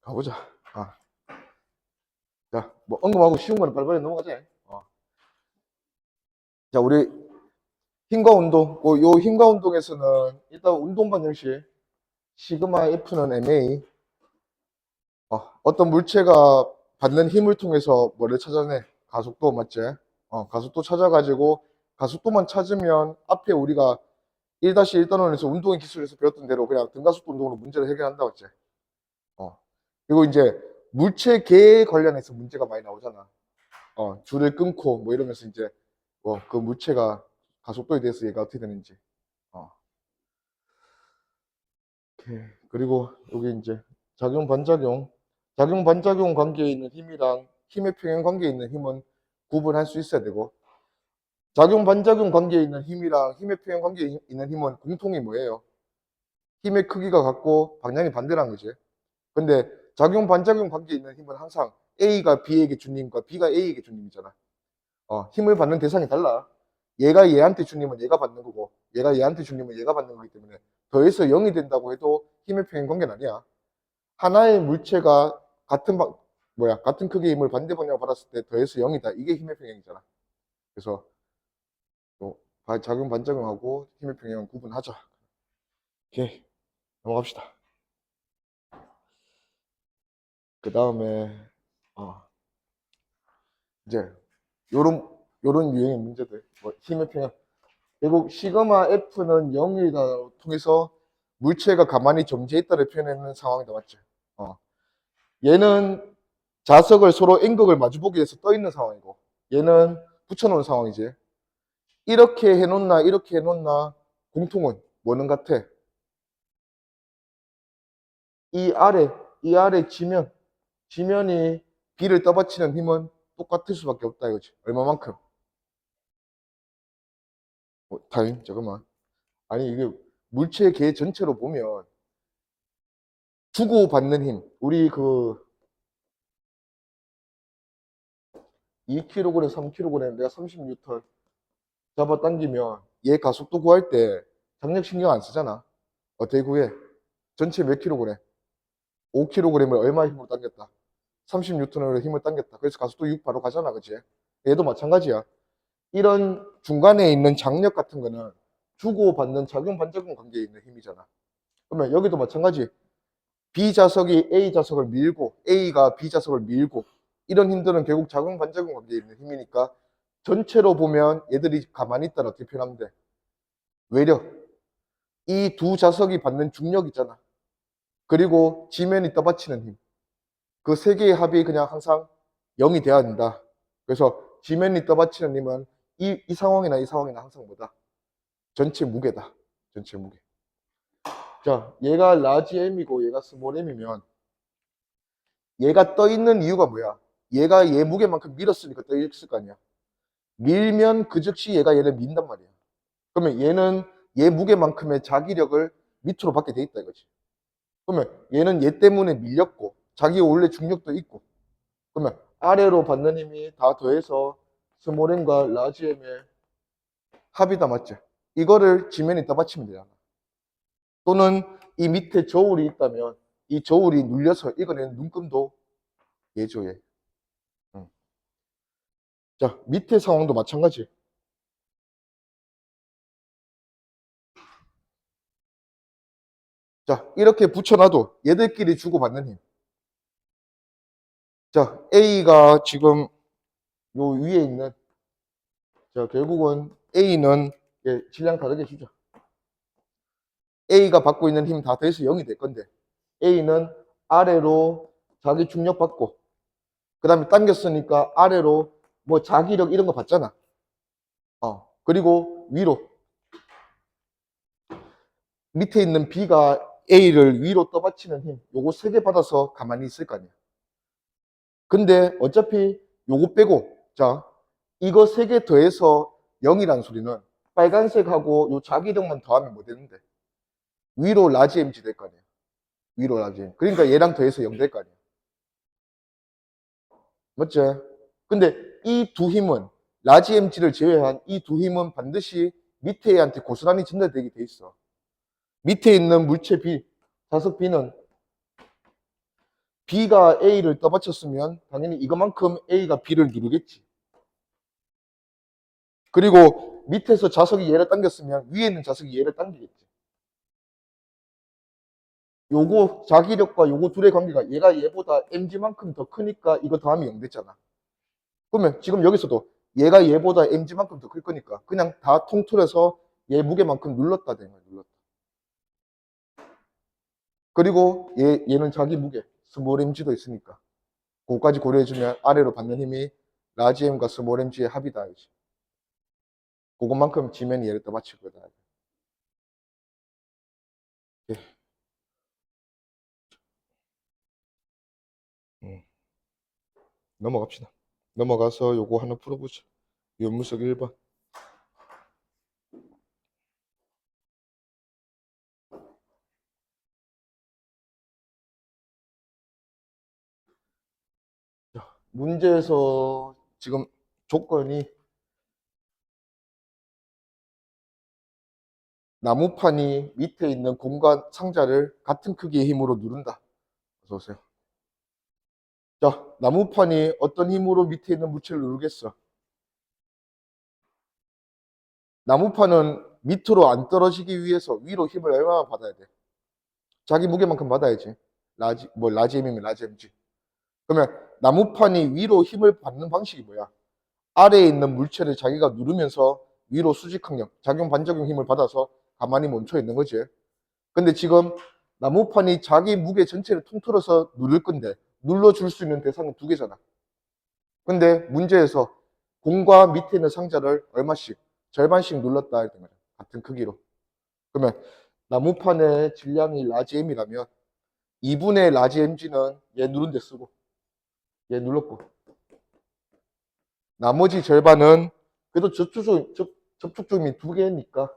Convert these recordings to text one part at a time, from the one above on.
가보자. 자, 뭐 언급하고 쉬운 거는 빨리빨리 넘어가자. 자, 우리 힘과 운동. 요 힘과 운동에서는 일단 운동반 형식. 시그마 F는 MA. 어떤 물체가 받는 힘을 통해서 뭐를 찾아내? 가속도 맞지? 가속도 찾아가지고 가속도만 찾으면 앞에 우리가 1-1단원에서 운동의 기술에서 배웠던 대로 그냥 등가속도 운동으로 문제를 해결한다 맞지? 그리고 이제 물체계에 관련해서 문제가 많이 나오잖아. 줄을 끊고 뭐 이러면서 이제 그 물체가 가속도에 대해서 얘가 어떻게 되는지. 오케이. 그리고 여기 이제 작용 반작용. 작용 반작용 관계에 있는 힘이랑 힘의 평행 관계에 있는 힘은 구분할 수 있어야 되고, 작용 반작용 관계에 있는 힘이랑 힘의 평행 관계에 있는 힘은 공통이 뭐예요? 힘의 크기가 같고 방향이 반대라는 거지. 근데 작용 반작용 관계에 있는 힘은 항상 A가 B에게 준 힘과 B가 A에게 준 힘이잖아. 힘을 받는 대상이 달라. 얘가 얘한테 준 힘은 얘가 받는 거고, 얘가 얘한테 준 힘은 얘가 받는 거기 때문에 더해서 0이 된다고 해도 힘의 평행 관계는 아니야. 하나의 물체가 같은 크기의 힘을 반대 방향으로 받았을 때 더해서 0이다. 이게 힘의 평행이잖아. 그래서 작용 반작용하고 힘의 평행은 구분하자. 오케이. 넘어갑시다. 그 다음에 이제 요런 유형의 문제들. 힘의 평행. 결국 시그마 F는 0이다 통해서 물체가 가만히 정지해 있다를 표현하는 상황이다. 맞지? 얘는 자석을 서로 N극을 마주보기 위해서 떠 있는 상황이고, 얘는 붙여놓은 상황이지. 이렇게 해놓나 이렇게 해놓나 공통은 뭐는 같아? 이 아래 지면이 B를 떠받치는 힘은 똑같을 수밖에 없다 이거지. 얼마만큼? 타임 잠깐만. 아니 이게 물체의 개 전체로 보면 주고받는 힘, 우리 2kg, 3kg 내가 30N 잡아당기면 얘 가속도 구할 때 장력 신경 안 쓰잖아. 어떻게 구해? 전체 몇 kg? 5kg을 얼마 힘으로 당겼다? 30N으로 힘을 당겼다. 그래서 가속도 6 바로 가잖아. 그치? 얘도 마찬가지야. 이런 중간에 있는 장력 같은 거는 주고받는 작용 반작용 관계에 있는 힘이잖아. 그러면 여기도 마찬가지. B 자석이 A 자석을 밀고 A가 B 자석을 밀고 이런 힘들은 결국 작용 반작용 관계에 있는 힘이니까 전체로 보면 얘들이 가만히 있다라 어떻게 표현하면 돼? 외력. 이 두 자석이 받는 중력 있잖아. 그리고 지면이 떠받치는 힘. 그 세 개의 합이 그냥 항상 0이 돼야 된다. 그래서 지면이 떠받치는 힘은 이 상황이나 이 상황이나 항상 뭐다? 전체 무게다. 전체 무게. 자, 얘가 라지 M이고 얘가 스몰 M이면 얘가 떠 있는 이유가 뭐야? 얘가 얘 무게만큼 밀었으니까 떠 있을 거 아니야. 밀면 그 즉시 얘가 얘를 민단 말이야. 그러면 얘는 얘 무게만큼의 자기력을 밑으로 받게 돼 있다 이거지. 그러면 얘는 얘 때문에 밀렸고 자기 원래 중력도 있고 그러면 아래로 받는 힘이 다 더해서 스몰 M과 라지 M의 합이다 맞지? 이거를 지면에 떠받치면 되잖아. 또는 이 밑에 저울이 있다면 이 저울이 눌려서 이거는 눈금도 얘죠 얘. 응. 자 밑에 상황도 마찬가지. 자 이렇게 붙여놔도 얘들끼리 주고받는 힘. 자 A가 지금 요 위에 있는 자 결국은 A는 질량 다르게 주죠. A가 받고 있는 힘 다 더해서 0이 될 건데 A는 아래로 자기 중력 받고 그 다음에 당겼으니까 아래로 뭐 자기력 이런 거 받잖아. 그리고 위로 밑에 있는 B가 A를 위로 떠받치는 힘 요거 3개 받아서 가만히 있을 거 아니야. 근데 어차피 요거 빼고 자 이거 3개 더해서 0이라는 소리는 빨간색하고 요 자기력만 더하면 뭐 되는데 위로 라지 mg 될 거 아니야. 위로 라지 m. 그러니까 얘랑 더해서 0 될 거 아니야. 맞지? 근데 이 두 힘은 라지 mg를 제외한 이 두 힘은 반드시 밑에 애한테 고스란히 전달되게 돼 있어. 밑에 있는 물체 B, 자석 B는 B가 A를 떠받쳤으면 당연히 이것만큼 A가 B를 누르겠지. 그리고 밑에서 자석이 얘를 당겼으면 위에 있는 자석이 얘를 당기겠지. 요거 자기력과 요거 둘의 관계가 얘가 얘보다 mg만큼 더 크니까 이거 더하면 0 됐잖아. 그러면 지금 여기서도 얘가 얘보다 mg만큼 더 클 거니까 그냥 다 통틀어서 얘 무게만큼 눌렀다 되는 거야. 눌렀다. 그리고 얘는 자기 무게 스몰 mg도 있으니까 그거까지 고려해주면 아래로 받는 힘이 라지 m과 스몰 mg의 합이다. 그것만큼 지면 얘를 떠받칠 거다. 예. 넘어갑시다. 넘어가서 요거 하나 풀어보자. 연무석 1번. 문제에서 지금 조건이 나무판이 밑에 있는 공간 상자를 같은 크기의 힘으로 누른다. 어서오세요. 자, 나무판이 어떤 힘으로 밑에 있는 물체를 누르겠어? 나무판은 밑으로 안 떨어지기 위해서 위로 힘을 얼마나 받아야 돼? 자기 무게만큼 받아야지. 라지 M이면 라지 M지. 그러면 나무판이 위로 힘을 받는 방식이 뭐야? 아래에 있는 물체를 자기가 누르면서 위로 수직항력, 작용 반작용 힘을 받아서 가만히 멈춰 있는 거지. 근데 지금 나무판이 자기 무게 전체를 통틀어서 누를 건데 눌러줄 수 있는 대상은 두 개잖아. 근데 문제에서 공과 밑에 있는 상자를 얼마씩, 절반씩 눌렀다 했던 거야. 같은 크기로. 그러면 나무판의 질량이 라지 M이라면 2분의 라지 Mg는 얘 누른 데 쓰고 얘 눌렀고 나머지 절반은 그래도 접촉점이 두 개니까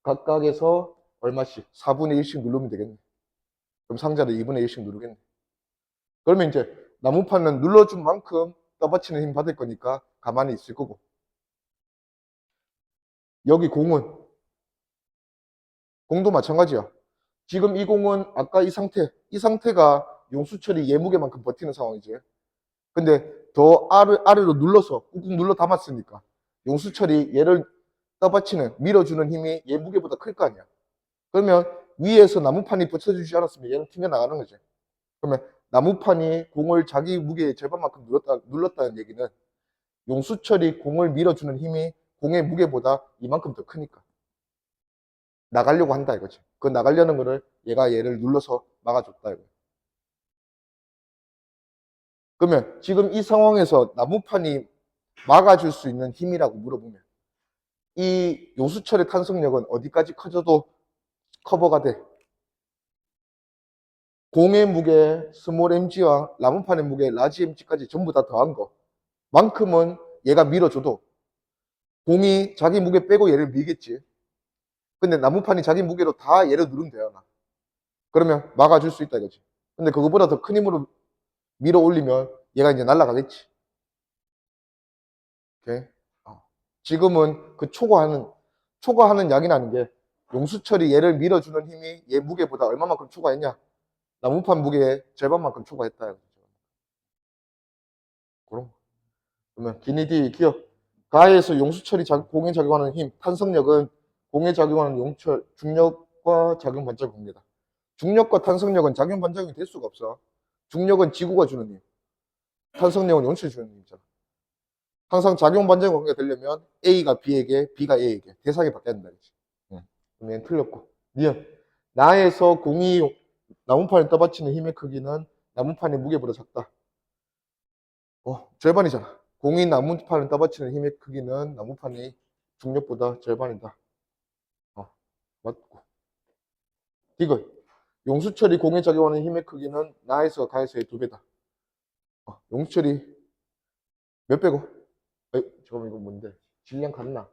각각에서 얼마씩 4분의 1씩 누르면 되겠네. 그럼 상자를 2분의 1씩 누르겠네. 그러면 이제 나무판은 눌러준 만큼 떠받치는 힘 받을 거니까 가만히 있을 거고 여기 공도 마찬가지야. 지금 이 공은 아까 이 상태가 용수철이 얘 무게만큼 버티는 상황이지. 근데 더 아래로 눌러서 꾹꾹 눌러 담았으니까 용수철이 얘를 떠받치는 밀어주는 힘이 얘 무게보다 클 거 아니야. 그러면 위에서 나무판이 받쳐주지 않았으면 얘는 튕겨나가는 거지. 그러면 나무판이 공을 자기 무게의 절반만큼 눌렀다는 얘기는 용수철이 공을 밀어주는 힘이 공의 무게보다 이만큼 더 크니까 나가려고 한다 이거지. 그 나가려는 거를 얘가 얘를 눌러서 막아줬다 이거. 그러면 지금 이 상황에서 나무판이 막아줄 수 있는 힘이라고 물어보면 이 용수철의 탄성력은 어디까지 커져도 커버가 돼. 공의 무게 스몰 mg와 나무판의 무게 라지 mg까지 전부 다 더한 거 만큼은 얘가 밀어줘도 공이 자기 무게 빼고 얘를 밀겠지. 근데 나무판이 자기 무게로 다 얘를 누르면 돼요. 그러면 막아줄 수 있다 이거지. 근데 그거보다 더 큰 힘으로 밀어 올리면 얘가 이제 날아가겠지. 오케이? 지금은 그 초과하는 양이라는 게 용수철이 얘를 밀어주는 힘이 얘 무게보다 얼마만큼 초과했냐? 나무판 무게의 절반만큼 초과했다. 이거죠. 그럼 그러면 기니디 기억. 가에서 용수철이 공에 작용하는 힘, 탄성력은 공에 작용하는 용철, 중력과 작용 반작용입니다. 중력과 탄성력은 작용 반작용이 될 수가 없어. 중력은 지구가 주는 힘, 탄성력은 용철이 주는 힘이잖아. 항상 작용 반작용 관계가 되려면 A가 B에게, B가 A에게 대상이 바뀌어야 된다. 응. 그럼 얘는 틀렸고. 니은 나에서 공이 나무판에 떠받치는 힘의 크기는 나무판의 무게보다 작다. 절반이잖아. 공이 나무판을 떠받치는 힘의 크기는 나무판의 중력보다 절반이다. 맞고. 디귿. 용수철이 공에 작용하는 힘의 크기는 나에서 가에서의 2배다. 용수철이 몇 배고? 잠깐만 이거 뭔데? 질량 같나?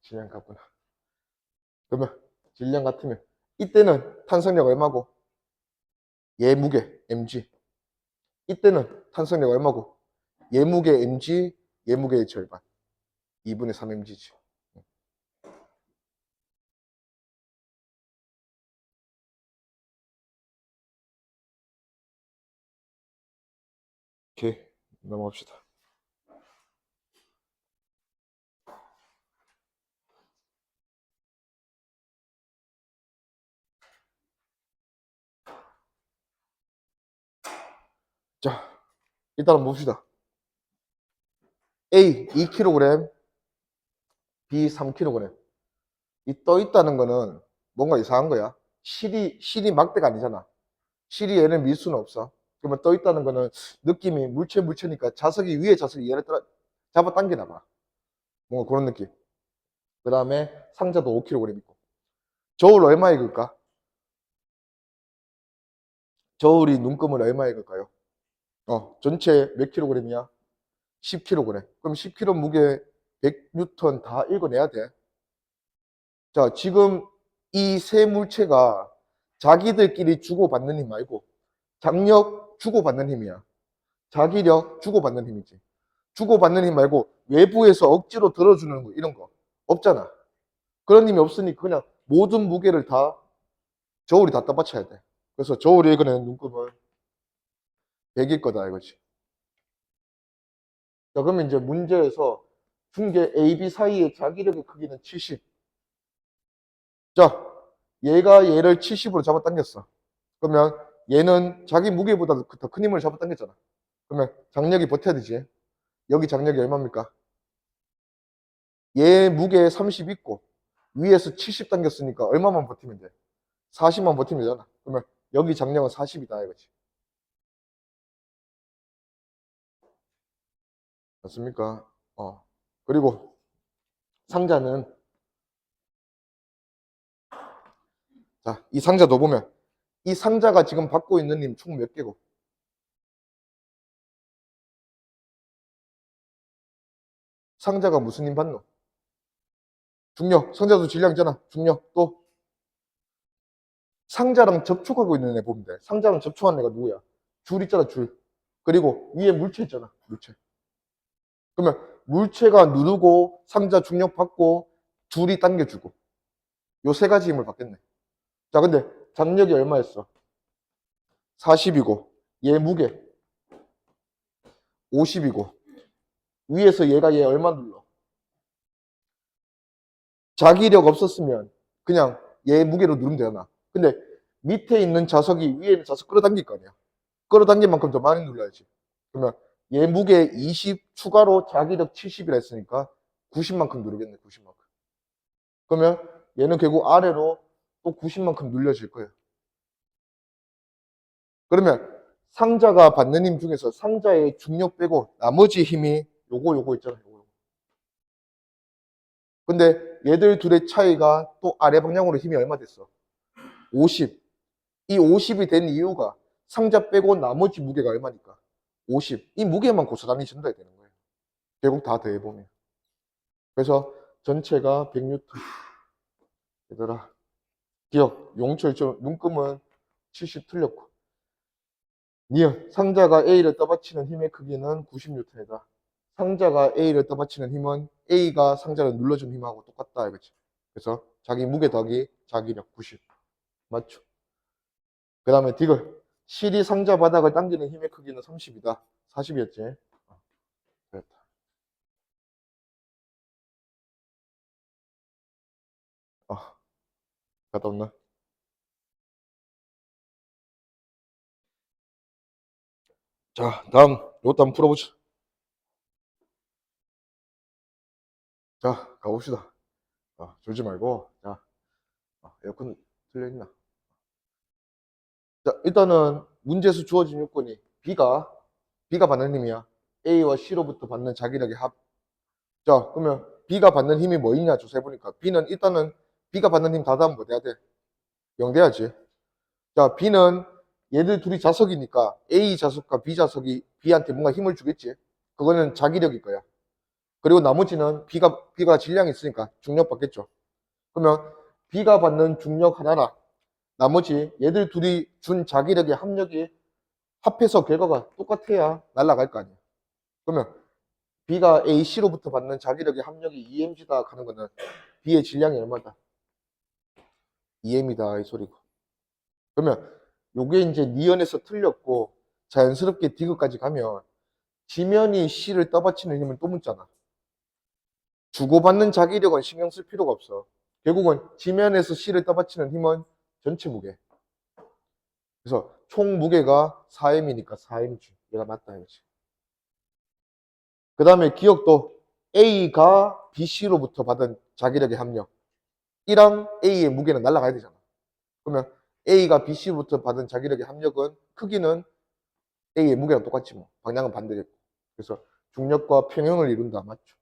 질량 같구나. 그러면 질량 같으면 이때는 탄성력 얼마고? 얘 무게 mg. 이때는 탄성력 얼마고? 얘 무게 mg, 얘 무게의 절반. 2분의 3mg지. 오케이. 넘어갑시다. 자, 일단 봅시다. A 2kg, B 3kg. 이 떠 있다는 거는 뭔가 이상한 거야. 실이 막대가 아니잖아. 실이 얘는 밀 수는 없어. 그러면 떠 있다는 거는 느낌이 물체니까 자석이 위에 자석이 얘를 잡아 당기나 봐. 뭔가 그런 느낌. 그 다음에 상자도 5kg 있고. 저울 얼마에 걸까? 저울이 눈금을 얼마에 걸까요? 전체 몇 킬로그램이야? 10kg. 그럼 10kg 무게 100N 다 읽어내야 돼. 자, 지금 이 세 물체가 자기들끼리 주고받는 힘 말고 장력 주고받는 힘이야. 자기력 주고받는 힘이지. 주고받는 힘 말고 외부에서 억지로 들어주는 거 이런 거 없잖아. 그런 힘이 없으니 그냥 모든 무게를 다 저울이 다 떠받쳐야 돼. 그래서 저울이 읽어내는 눈금은 100일 거다 이거지. 자, 그러면 이제 문제에서 중계 A, B 사이의 자기력의 크기는 70. 자, 얘가 얘를 70으로 잡아당겼어. 그러면 얘는 자기 무게보다 더 큰 힘을 잡아당겼잖아. 그러면 장력이 버텨야 되지. 여기 장력이 얼마입니까? 얘 무게 30 있고 위에서 70 당겼으니까 얼마만 버티면 돼? 40만 버티면 되잖아. 그러면 여기 장력은 40이다 이거지. 맞습니까? 그리고 상자는 자, 이 상자도 보면 이 상자가 지금 받고 있는 힘 총 몇 개고? 상자가 무슨 힘 받노? 중력. 상자도 질량 있잖아. 중력. 또 상자랑 접촉하고 있는 애 보면 돼. 상자랑 접촉하는 애가 누구야? 줄 있잖아, 줄. 그리고 위에 물체 있잖아, 물체. 그러면 물체가 누르고 상자 중력 받고 줄이 당겨주고 요 세 가지 힘을 받겠네. 자, 근데 장력이 얼마였어? 40이고 얘 무게 50이고 위에서 얘가 얘 얼마 눌러? 자기력 없었으면 그냥 얘 무게로 누르면 되잖아. 근데 밑에 있는 자석이 위에 있는 자석 끌어당길 거 아니야. 끌어당긴 만큼 더 많이 눌러야지. 그러면 얘 무게 20 추가로 자기력 70이라 했으니까 90만큼 누르겠네, 90만큼. 그러면 얘는 결국 아래로 또 90만큼 눌려질 거예요. 그러면 상자가 받는 힘 중에서 상자의 중력 빼고 나머지 힘이 요거 있잖아요. 요거. 근데 얘들 둘의 차이가 또 아래 방향으로 힘이 얼마 됐어? 50. 이 50이 된 이유가 상자 빼고 나머지 무게가 얼마니까? 50. 이 무게만 고스란히 전달이 되는 거예요. 결국 다 더해보면. 그래서 전체가 100N. 얘들아, 기억, 용철처럼 눈금은 70 틀렸고. 니은, 상자가 A를 떠받치는 힘의 크기는 90N이다. 상자가 A를 떠받치는 힘은 A가 상자를 눌러준 힘하고 똑같다. 이거지. 그래서 자기 무게 더하기 자기력 90. 맞죠? 그 다음에 디귿. 실이 상자 바닥을 당기는 힘의 크기는 30이다. 40이었지? 그랬다. 갔다 온나? 자, 다음, 이것도 한번 풀어보자. 자, 가봅시다. 졸지 말고. 자, 에어컨 틀려있나? 자, 일단은 문제에서 주어진 요건이 B가 받는 힘이야. A와 C로부터 받는 자기력의 합. 자, 그러면 B가 받는 힘이 뭐 있냐 조사해보니까 B는 일단은 B가 받는 힘 다 더하면 뭐 돼야 돼? 0 돼야지. 자, B는 얘들 둘이 자석이니까 A 자석과 B 자석이 B한테 뭔가 힘을 주겠지. 그거는 자기력일 거야. 그리고 나머지는 B가 질량이 있으니까 중력 받겠죠. 그러면 B가 받는 중력 하나랑 나머지 얘들 둘이 준 자기력의 합력이 합해서 결과가 똑같아야 날아갈 거 아니야. 그러면 B가 AC로부터 받는 자기력의 합력이 EMG다 하는 거는 B의 질량이 얼마다? EM이다 이 소리고. 그러면 요게 이제 니은에서 틀렸고 자연스럽게 디귿까지 가면 지면이 C를 떠받치는 힘은 또 묻잖아. 주고받는 자기력은 신경 쓸 필요가 없어. 결국은 지면에서 C를 떠받치는 힘은 전체 무게. 그래서 총 무게가 4m이니까 4mg. 얘가 맞다 이거지. 그 다음에 기억도 A가 BC로부터 받은 자기력의 합력. 이랑 A의 무게는 날아가야 되잖아. 그러면 A가 BC로부터 받은 자기력의 합력은 크기는 A의 무게랑 똑같지 뭐. 방향은 반대겠고. 그래서 중력과 평형을 이룬다. 맞죠?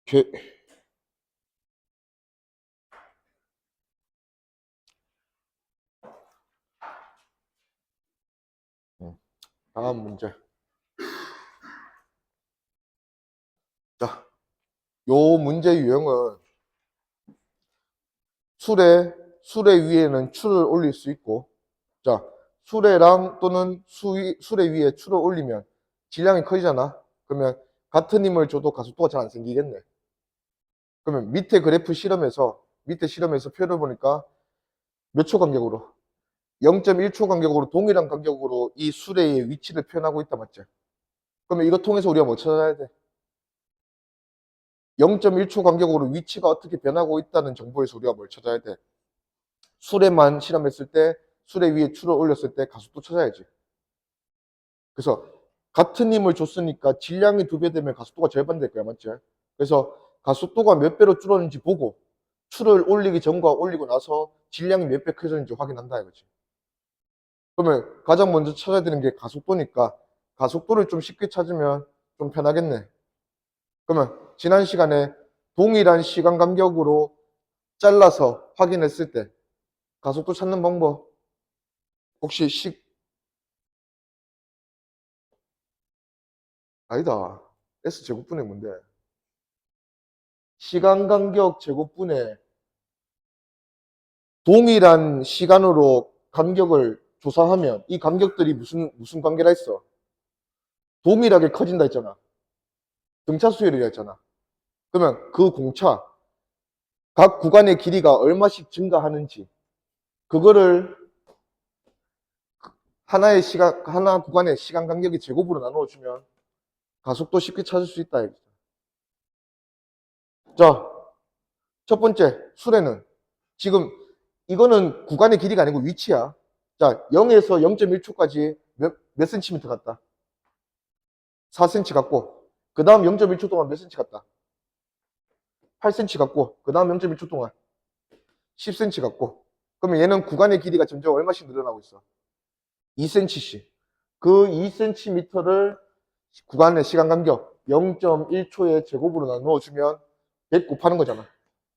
제- 다음 문제. 자, 요 문제 유형은 수레 위에는 줄을 올릴 수 있고, 자, 수레랑 또는 수레 위에 줄을 올리면 질량이 커지잖아. 그러면 같은 힘을 줘도 가속도가 잘 안 생기겠네. 그러면 밑에 실험에서 표를 보니까 몇 초 간격으로? 0.1초 간격으로 동일한 간격으로 이 수레의 위치를 표현하고 있다, 맞지? 그러면 이거 통해서 우리가 뭐 찾아야 돼? 0.1초 간격으로 위치가 어떻게 변하고 있다는 정보에서 우리가 뭘 찾아야 돼? 수레만 실험했을 때, 수레 위에 줄을 올렸을 때 가속도 찾아야지. 그래서 같은 힘을 줬으니까 질량이 2배 되면 가속도가 절반 될 거야, 맞지? 그래서 가속도가 몇 배로 줄었는지 보고 줄을 올리기 전과 올리고 나서 질량이 몇 배 커졌는지 확인한다 이거지. 그러면 가장 먼저 찾아야 되는 게 가속도니까 가속도를 좀 쉽게 찾으면 좀 편하겠네. 그러면 지난 시간에 동일한 시간 간격으로 잘라서 확인했을 때 가속도 찾는 방법 혹시 아니다. S제곱분의 뭔데? 시간 간격 제곱분의 동일한 시간으로 간격을 조사하면 이 간격들이 무슨 관계라 했어? 동일하게 커진다 했잖아. 등차 수열이라 했잖아. 그러면 그 공차 각 구간의 길이가 얼마씩 증가하는지 그거를 하나 구간의 시간 간격이 제곱으로 나누어 주면 가속도 쉽게 찾을 수 있다. 자, 첫 번째 수레는 지금 이거는 구간의 길이가 아니고 위치야. 자, 0에서 0.1초까지 몇 센티미터 갔다? 4cm 갔고 그 다음 0.1초 동안 몇 cm 갔다? 8cm 갔고 그 다음 0.1초 동안 10cm 갔고 그러면 얘는 구간의 길이가 점점 얼마씩 늘어나고 있어? 2cm씩. 그 2cm를 구간의 시간 간격 0.1초의 제곱으로 나누어 주면 100 곱하는 거잖아.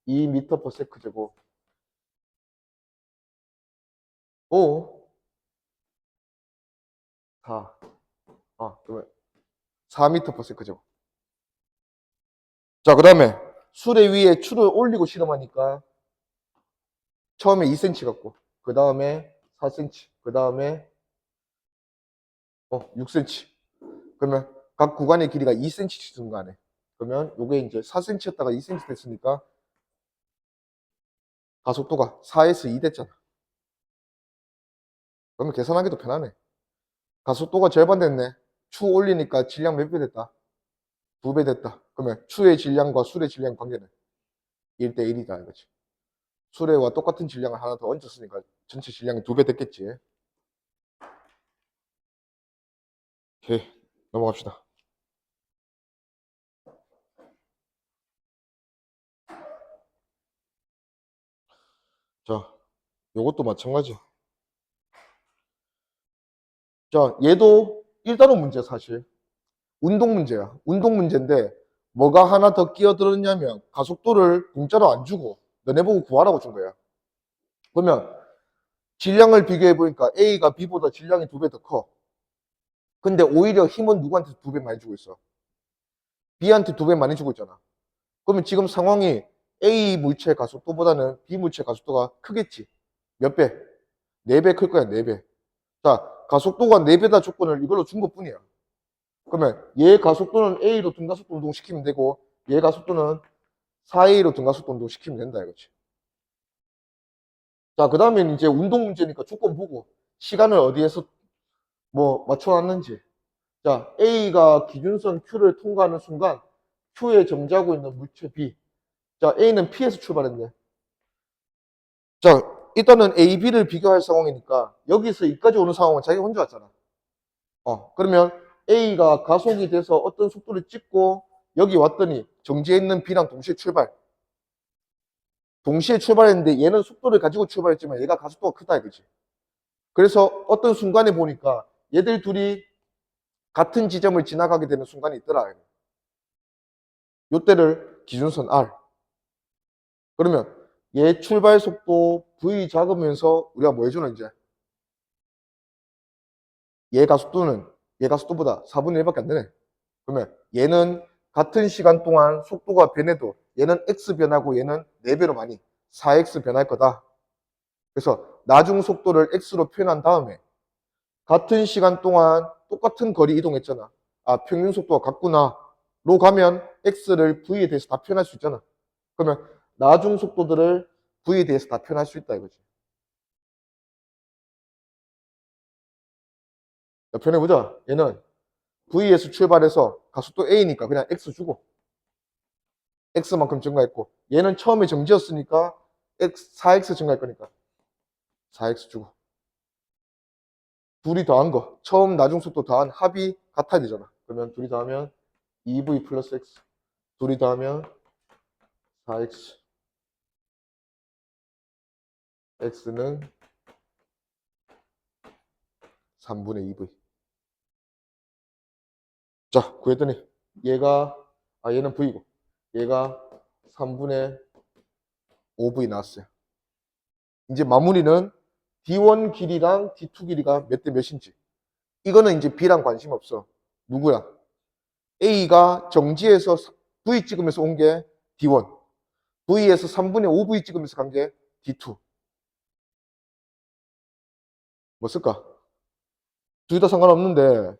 2m/s 제곱. 오, 4. 그러면 4m/s 제곱. 자, 그 다음에 수레 위에 줄을 올리고 실험하니까 처음에 2cm 갖고 그 다음에 4cm 그 다음에 6cm. 그러면 각 구간의 길이가 2cm씩 증가하네. 그러면 요게 이제 4cm였다가 2cm 됐으니까 가속도가 4에서 2 됐잖아. 그러면 계산하기도 편하네. 가속도가 절반 됐네. 추 올리니까 질량 몇 배 됐다? 2배 됐다. 그러면 추의 질량과 수의 질량 관계는 1대 1이다 이거지. 수레와 똑같은 질량을 하나 더 얹었으니까 전체 질량이 2배 됐겠지. 오케이, 넘어갑시다. 자, 요것도 마찬가지. 자, 얘도 1단원 문제 사실. 운동 문제야. 운동 문제인데 뭐가 하나 더 끼어들었냐면 가속도를 공짜로 안 주고 너네 보고 구하라고 준 거야. 그러면 질량을 비교해 보니까 A가 B보다 질량이 2배 더 커. 근데 오히려 힘은 누구한테 2배 많이 주고 있어? B한테 2배 많이 주고 있잖아. 그러면 지금 상황이 A 물체 가속도보다는 B 물체 가속도가 크겠지. 몇 배? 4배 클 거야, 4배. 자, 가속도가 4배다 조건을 이걸로 준 것뿐이야. 그러면 얘 가속도는 A로 등가속도 운동시키면 되고 얘 가속도는 4A로 등가속도 운동시키면 된다 이거지. 자, 그 다음엔 이제 운동 문제니까 조건 보고 시간을 어디에서 뭐 맞춰놨는지. 자, A가 기준선 Q를 통과하는 순간 Q에 정지하고 있는 물체 B. 자, A는 P에서 출발했네. 자, 일단은 A, B를 비교할 상황이니까 여기서 여기까지 오는 상황은 자기가 혼자 왔잖아. 그러면 A가 가속이 돼서 어떤 속도를 찍고 여기 왔더니 정지해 있는 B랑 동시에 출발. 동시에 출발했는데 얘는 속도를 가지고 출발했지만 얘가 가속도가 크다 이거지. 그래서 어떤 순간에 보니까 얘들 둘이 같은 지점을 지나가게 되는 순간이 있더라. 요때를 기준선 R. 그러면 얘 출발 속도 V 작으면서 우리가 뭐 해주는 이제 얘 가속도보다 4분의 1밖에 안 되네. 그러면 얘는 같은 시간 동안 속도가 변해도 얘는 X 변하고 얘는 4배로 많이 4X 변할 거다. 그래서 나중 속도를 X로 표현한 다음에 같은 시간 동안 똑같은 거리 이동했잖아. 아, 평균 속도가 같구나. 로 가면 X를 V에 대해서 다 표현할 수 있잖아. 그러면 나중 속도들을 V에 대해서 다 표현할 수 있다 이거지. 자, 표현해보자. 얘는 V에서 출발해서 가속도 A니까 그냥 X 주고 X만큼 증가했고 얘는 처음에 정지였으니까 4X 증가할 거니까 4X 주고 둘이 더한 거 처음 나중 속도 더한 합이 같아야 되잖아. 그러면 둘이 더하면 2V 플러스 X 둘이 더하면 4X X는 3분의 2V. 자, 구했더니 얘는 V고 얘가 3분의 5V 나왔어요. 이제 마무리는 D1 길이랑 D2 길이가 몇 대 몇인지. 이거는 이제 B랑 관심 없어. 누구야? A가 정지에서 V 찍으면서 온 게 D1. V에서 3분의 5V 찍으면서 간 게 D2. 뭐 쓸까? 둘 다 상관없는데,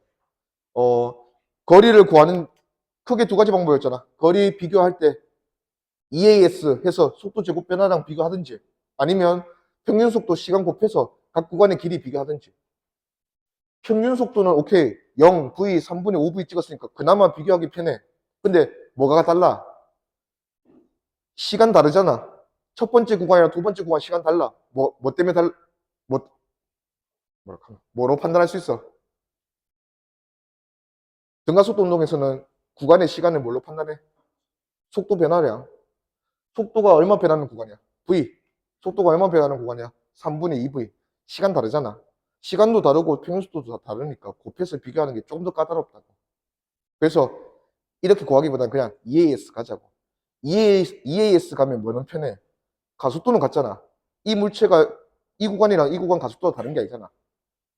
거리를 구하는 크게 두 가지 방법이었잖아. 거리 비교할 때 EAS 해서 속도 제곱 변화량 비교하든지 아니면 평균 속도 시간 곱해서 각 구간의 길이 비교하든지. 평균 속도는 오케이 0, V, 3분의 5V 찍었으니까 그나마 비교하기 편해. 근데 뭐가 달라? 시간 다르잖아. 첫 번째 구간이랑 두 번째 구간 시간 달라. 뭐 때문에 뭐, 뭐로 판단할 수 있어? 등가속도 운동에서는 구간의 시간을 뭘로 판단해? 속도 변화량. 속도가 얼마 변하는 구간이야? V. 속도가 얼마 변하는 구간이야? 3분의 2V. 시간 다르잖아. 시간도 다르고 평균 속도도 다 다르니까 곱해서 비교하는 게 조금 더 까다롭다고. 그래서 이렇게 구하기보다는 그냥 EAS 가자고. EAS 가면 뭐는 편해? 가속도는 같잖아. 이 물체가 이 구간이랑 이 구간 가속도가 다른 게 아니잖아.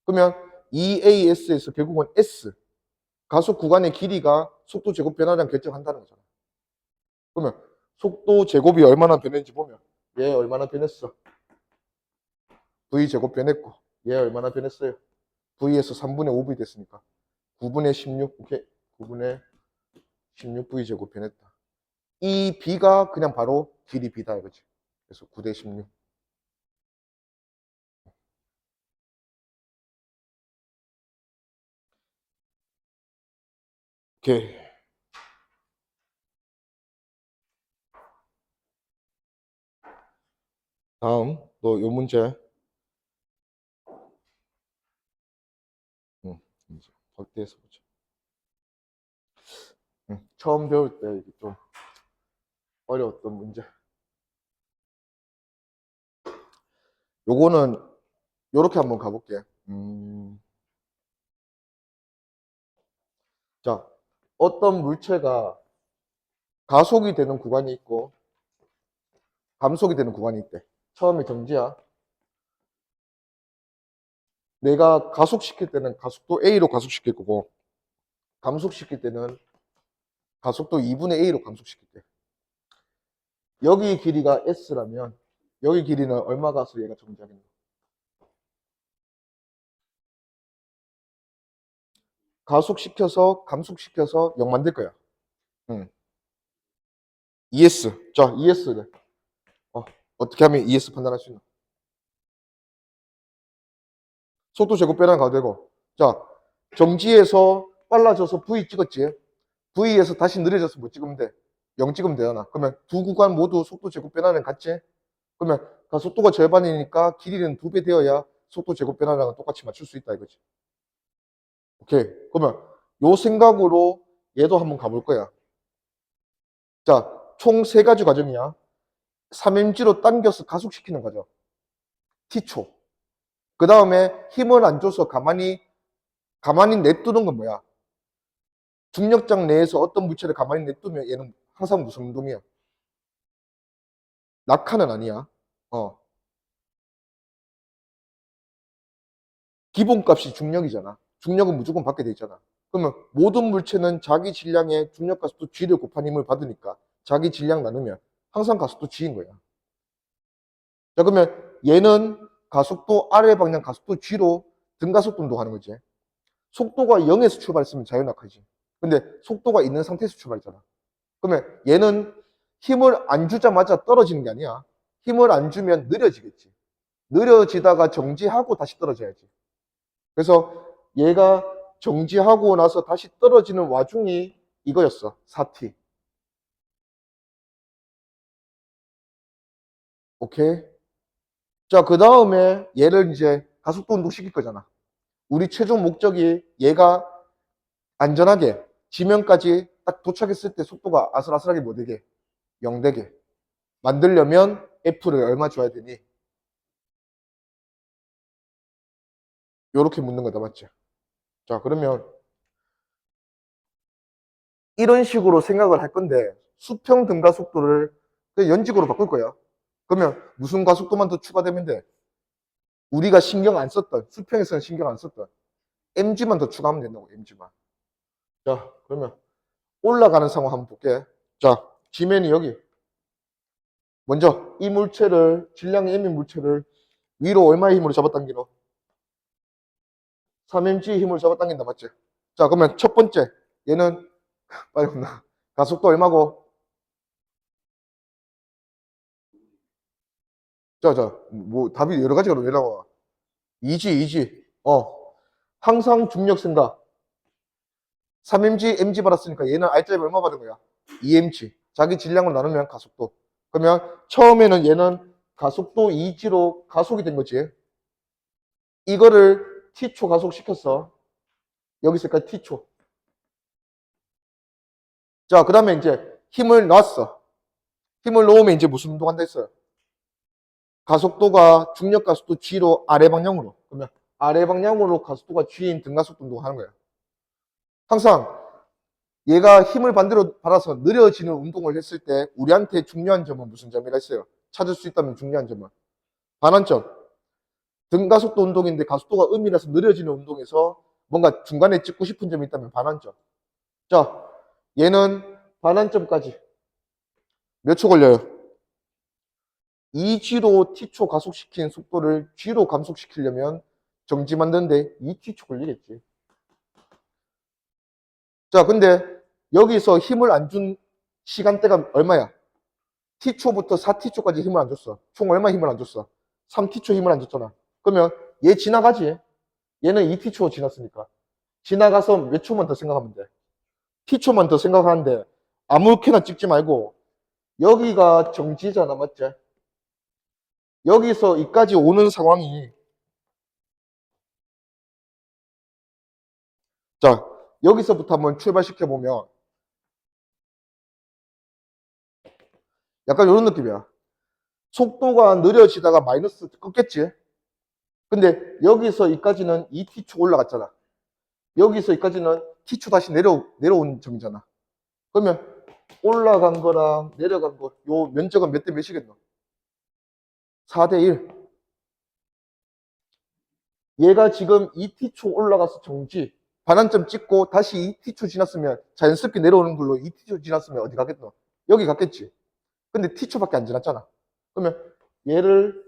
그러면 EAS에서 결국은 S. 가속 구간의 길이가 속도 제곱 변화량 결정한다는 거잖아. 그러면 속도 제곱이 얼마나 변했는지 보면 얘 얼마나 변했어? V 제곱 변했고 얘 얼마나 변했어요? V에서 3분의 5V 됐으니까 9분의 16 오케이 9분의 16V 제곱 변했다. 이 B가 그냥 바로 길이 B다 이거지. 그래서 9대 16. 오케이. 다음 너 요 문제 이제 확대해서 보자. 처음 배울 때 이게 좀 어려웠던 문제. 요거는 요렇게 한번 가볼게. 자, 어떤 물체가 가속이 되는 구간이 있고 감속이 되는 구간이 있대. 처음에 정지야. 내가 가속시킬 때는 가속도 A로 가속시킬 거고 감속시킬 때는 가속도 2분의 A로 감속시킬 때. 여기 길이가 S라면 여기 길이는 얼마 가서 얘가 정지하겠나? 가속시켜서 감속시켜서 0 만들 거야. ES. 자, ES를. 어떻게 하면 ES 판단할 수 있나? 속도 제곱 변화가 가도 되고. 자, 정지에서 빨라져서 V 찍었지. V에서 다시 느려져서 뭐 찍으면 돼? 0 찍으면 되잖아. 그러면 두 구간 모두 속도 제곱 변화는 같지? 그러면 속도가 절반이니까 길이는 2배 되어야 속도 제곱 변화랑은 똑같이 맞출 수 있다 이거지. 오케이. 그러면 요 생각으로 얘도 한번 가볼 거야. 자, 총 3가지 과정이야. 3mg로 당겨서 가속시키는 과정. T초. 그 다음에 힘을 안 줘서 가만히 냅두는 건 뭐야? 중력장 내에서 어떤 물체를 가만히 냅두면 얘는 항상 무슨 운동이야? 낙하는 아니야. 어. 기본값이 중력이잖아. 중력은 무조건 받게 돼 있잖아. 그러면 모든 물체는 자기 질량의 중력 가속도 g를 곱한 힘을 받으니까 자기 질량 나누면 항상 가속도 g인 거야. 자, 그러면 얘는 가속도 아래 방향 가속도 g로 등가속도 운동하는 거지. 속도가 0에서 출발했으면 자유낙하지. 근데 속도가 있는 상태에서 출발했잖아. 그러면 얘는 힘을 안 주자마자 떨어지는 게 아니야. 힘을 안 주면 느려지겠지. 느려지다가 정지하고 다시 떨어져야지. 그래서 얘가 정지하고 나서 다시 떨어지는 와중이 이거였어. 4t. 오케이? 자, 그 다음에 얘를 이제 가속도 운동 시킬 거잖아. 우리 최종 목적이 얘가 안전하게 지면까지 딱 도착했을 때 속도가 아슬아슬하게 뭐 되게 0 되게 만들려면 F를 얼마 줘야 되니? 요렇게 묻는 거다, 맞지? 자, 그러면 이런 식으로 생각을 할 건데 수평 등가 속도를 연직으로 바꿀 거야. 그러면 무슨 가속도만 더 추가되면 돼? 우리가 신경 안 썼던, 수평에서는 신경 안 썼던 mg만 더 추가하면 된다고, mg만. 자, 그러면 올라가는 상황 한번 볼게. 자, 지면이 여기. 먼저 이 물체를, 질량이 m인 물체를 위로 얼마의 힘으로 잡아당기노? 3mg 힘으로 잡아당긴다, 맞지? 자, 그러면 첫 번째, 얘는 빨리 온나. 가속도 얼마고? 자, 뭐 답이 여러 가지가 왜 나와? 2G. 항상 중력 생각. 3mg, mg 받았으니까 얘는 R자에 얼마 받은 거야? 2mg. 자기 질량을 나누면 가속도. 그러면 처음에는 얘는 가속도 2g로 가속이 된 거지. 이거를 t초 가속시켰어. 여기 있을까? t초. 자, 그 다음에 이제 힘을 넣었어. 힘을 넣으면 이제 무슨 운동한다 했어요? 가속도가 중력 가속도 g로 아래 방향으로. 그러면 아래 방향으로 가속도가 g인 등가속도 운동하는 거야. 항상 얘가 힘을 반대로 받아서 느려지는 운동을 했을 때 우리한테 중요한 점은 무슨 점이라 했어요? 찾을 수 있다면 중요한 점은 반환점. 등가속도 운동인데 가속도가 음이라서 느려지는 운동에서 뭔가 중간에 찍고 싶은 점이 있다면 반환점. 자, 얘는 반환점까지 몇 초 걸려요? 2g로 t초 가속시킨 속도를 g로 감속시키려면 정지 만드는데 2t초 걸리겠지. 자, 근데 여기서 힘을 안 준 시간대가 얼마야? t초부터 4t초까지 힘을 안 줬어. 총 얼마 힘을 안 줬어? 3t초 힘을 안 줬잖아. 그러면 얘 지나가지? 얘는 2t초 지났으니까. 지나가서 몇 초만 더 생각하면 돼. t초만 더 생각하는데 아무렇게나 찍지 말고 여기가 정지잖아, 맞지? 여기서 이까지 오는 상황이 자, 여기서부터 한번 출발시켜 보면 약간 이런 느낌이야. 속도가 느려지다가 마이너스 꺾겠지? 근데 여기서 이까지는 2t초 올라갔잖아. 여기서 여기까지는 t초 다시 내려온 점이잖아. 그러면 올라간 거랑 내려간 거, 요 면적은 몇 대 몇이겠노? 4대 1. 얘가 지금 2t초 올라가서 정지, 반환점 찍고 다시 2t초 지났으면 자연스럽게 내려오는 걸로 2t초 지났으면 어디 가겠노? 여기 갔겠지. 근데 t초밖에 안 지났잖아. 그러면 얘를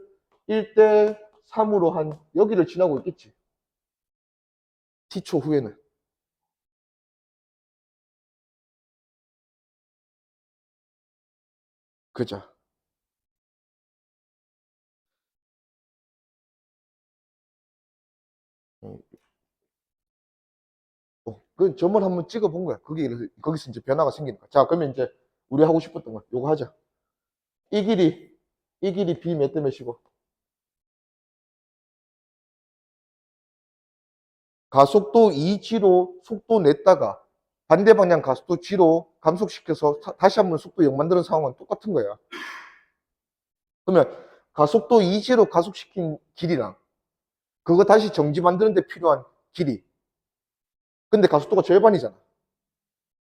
1대 3으로 한 여기를 지나고 있겠지. t초 후에는. 그죠. 그 점을 한번 찍어 본 거야. 거기서 이제 변화가 생기니까. 자, 그러면 이제 우리 하고 싶었던 거, 요거 하자. 이 길이 B 몇 대 몇이고, 가속도 2g로 속도 냈다가 반대 방향 가속도 g로 감속시켜서 다시 한번 속도 0 만드는 상황은 똑같은 거야. 그러면 가속도 2g로 가속시킨 길이랑 그거 다시 정지 만드는 데 필요한 길이. 근데 가속도가 절반이잖아.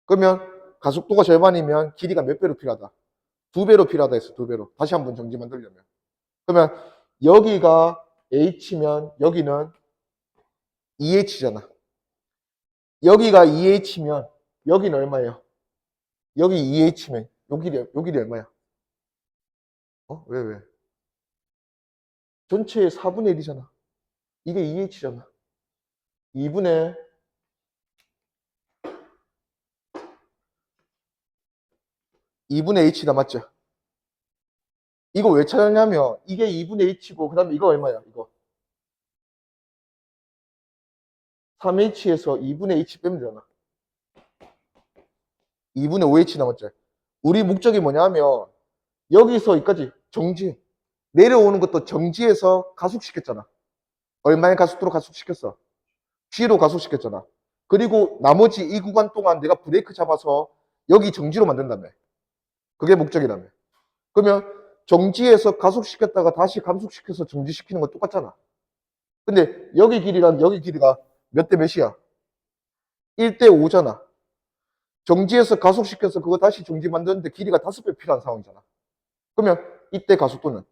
그러면 가속도가 절반이면 길이가 몇 배로 필요하다? 2배로 필요하다 했어, 2배로. 다시 한번 정지 만들려면. 그러면 여기가 H면 여기는 EH잖아. 여기가 EH면 여기는 얼마예요? 여기 EH면 요 길이 얼마야? 왜? 전체의 4분의 1이잖아. 이게 EH잖아. 2분의 H다, 맞죠? 이거 왜 찾았냐면 이게 2분의 H고 그 다음에 이거 얼마야? 이거 3H에서 2분의 H 빼면 되잖아. 2분의 5H 남았죠. 우리 목적이 뭐냐면 여기서 여기까지 정지, 내려오는 것도 정지해서 가속시켰잖아. 얼마의 가속도로 가속시켰어? G로 가속시켰잖아. 그리고 나머지 이 구간 동안 내가 브레이크 잡아서 여기 정지로 만든다며. 그게 목적이라며. 그러면 정지해서 가속시켰다가 다시 감속시켜서 정지시키는 건 똑같잖아. 근데 여기 길이랑 여기 길이가 몇 대 몇이야? 1대 5잖아. 정지해서 가속시켜서 그거 다시 정지 만드는데 길이가 5배 필요한 상황이잖아. 그러면 이때 가속도는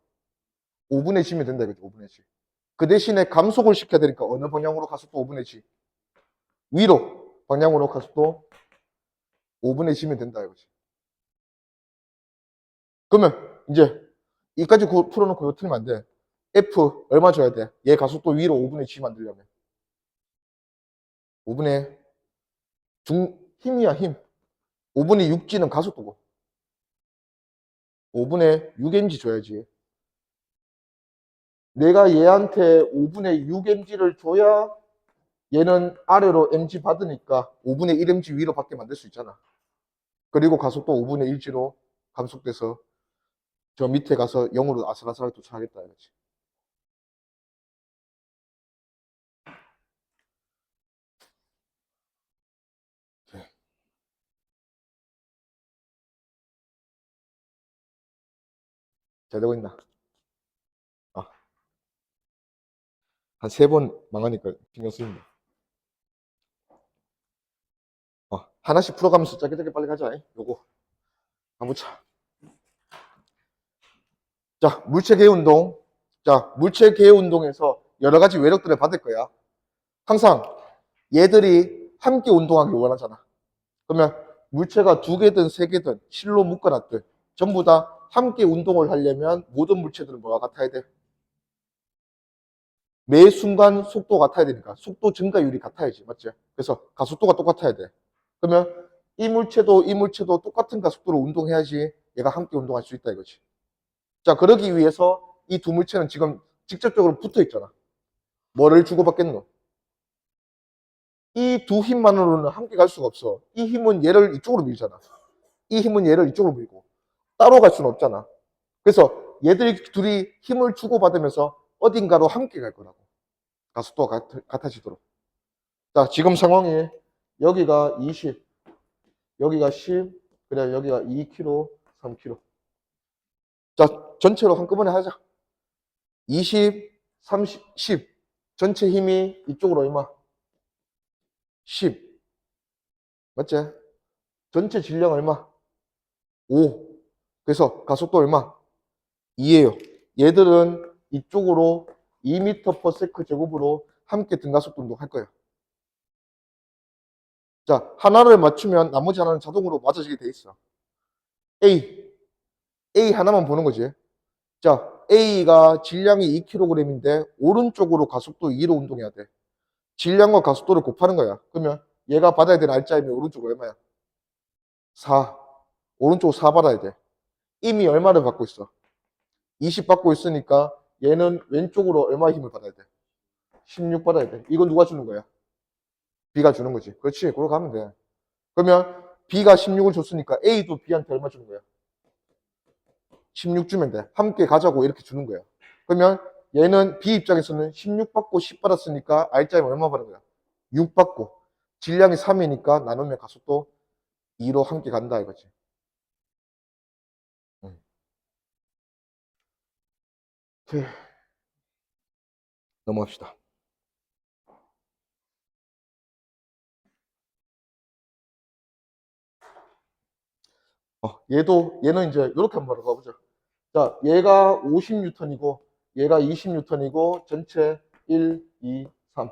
5분의 g면 된다 이거지. 5분의 g. 그 대신에 감속을 시켜야 되니까 어느 방향으로 가속도 5분의 g? 위로 방향으로 가속도 5분의 g면 된다 이거지. 그러면 이제 이까지 풀어놓고 이거 틀리면 안 돼. F 얼마 줘야 돼? 얘 가속도 위로 5분의 g 만들려면 5분의 힘이야, 힘. 5분의 6g는 가속도고 5분의 6mg 줘야지. 내가 얘한테 5분의 6mg를 줘야 얘는 아래로 mg 받으니까 5분의 1mg 위로 받게 만들 수 있잖아. 그리고 가속도 5분의 1g로 감속돼서 저 밑에 가서 0으로 아슬아슬하게 도착하겠다 이거지. 잘 되고 있나? 한 3번 망하니까 신경 쓰인다. 하나씩 풀어가면서 짧게 빨리 가자. 요거 한번 차. 자, 물체계의 운동. 자, 물체계의 운동에서 여러 가지 외력들을 받을 거야. 항상 얘들이 함께 운동하길 원하잖아. 그러면 물체가 2개든 3개든 실로 묶어놨든 전부 다 함께 운동을 하려면 모든 물체들은 뭐가 같아야 돼? 매 순간 속도 같아야 되니까 속도 증가율이 같아야지, 맞지? 그래서 가속도가 똑같아야 돼. 그러면 이 물체도 똑같은 가속도로 운동해야지 얘가 함께 운동할 수 있다 이거지. 자, 그러기 위해서 이 두 물체는 지금 직접적으로 붙어 있잖아. 뭐를 주고받겠노? 이 두 힘만으로는 함께 갈 수가 없어. 이 힘은 얘를 이쪽으로 밀잖아. 이 힘은 얘를 이쪽으로 밀고 따로 갈 수는 없잖아. 그래서 얘들이 둘이 힘을 주고받으면서 어딘가로 함께 갈 거라고. 가속도가 같아지도록. 자, 지금 상황이 여기가 20, 여기가 10, 그래 여기가 2kg, 3kg. 자, 전체로 한꺼번에 하자. 20, 30, 10. 전체 힘이 이쪽으로 얼마? 10. 맞지? 전체 질량 얼마? 5. 그래서 가속도 얼마? 2예요. 얘들은 이쪽으로 2m/s 제곱으로 함께 등가속도 운동할 거예요. 자, 하나를 맞추면 나머지 하나는 자동으로 맞아지게 돼 있어. A 하나만 보는 거지. 자, A가 질량이 2kg인데 오른쪽으로 가속도 2로 운동해야 돼. 질량과 가속도를 곱하는 거야. 그러면 얘가 받아야 될 알짜임이 오른쪽 얼마야? 4. 오른쪽 4 받아야 돼. 이미 얼마를 받고 있어? 20 받고 있으니까 얘는 왼쪽으로 얼마 힘을 받아야 돼? 16 받아야 돼. 이건 누가 주는 거야? B가 주는 거지. 그렇지. 그걸 가면 돼. 그러면 B가 16을 줬으니까 A도 B한테 얼마 주는 거야? 16 주면 돼. 함께 가자고 이렇게 주는 거야. 그러면 얘는 B 입장에서는 16 받고 10 받았으니까 R자면 얼마 받은 거야? 6 받고. 질량이 3이니까 나누면 가속도 2로 함께 간다 이거지. 오케이. 넘어갑시다. 얘는 이제 이렇게 한번 가보자. 자, 얘가 50N이고, 얘가 20N이고, 전체 1, 2, 3.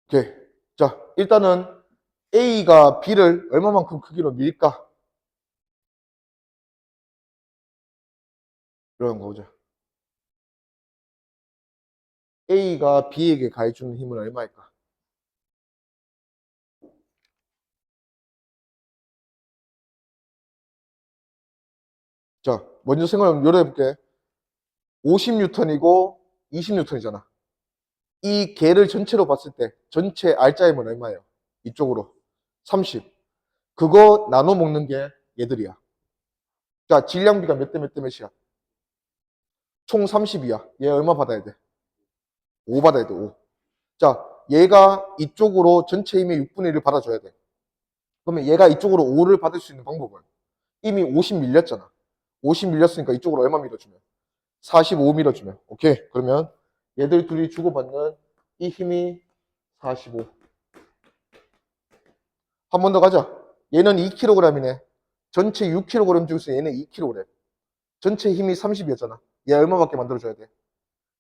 오케이. 자, 일단은 A가 B를 얼마만큼 크기로 밀까? 이런 거 보자. A가 B에게 가해주는 힘은 얼마일까? 자, 먼저 생각을 요래해볼게. 50N이고 20N이잖아. 이 개를 전체로 봤을 때 전체 R자 힘은 얼마예요? 이쪽으로 30. 그거 나눠 먹는 게 얘들이야. 자, 질량비가 몇 대 몇 대 몇이야? 총 30이야. 얘 얼마 받아야 돼? 5 받아야 돼, 5. 자, 얘가 이쪽으로 전체 힘의 6분의 1을 받아줘야 돼. 그러면 얘가 이쪽으로 5를 받을 수 있는 방법은 이미 50 밀렸잖아. 50 밀렸으니까 이쪽으로 얼마 밀어주면? 45 밀어주면. 오케이. 그러면 얘들 둘이 주고받는 이 힘이 45. 한 번 더 가자. 얘는 2kg이네. 전체 6kg 중에서 얘는 2kg. 전체 힘이 30이었잖아. 얘 얼마밖에 만들어줘야 돼?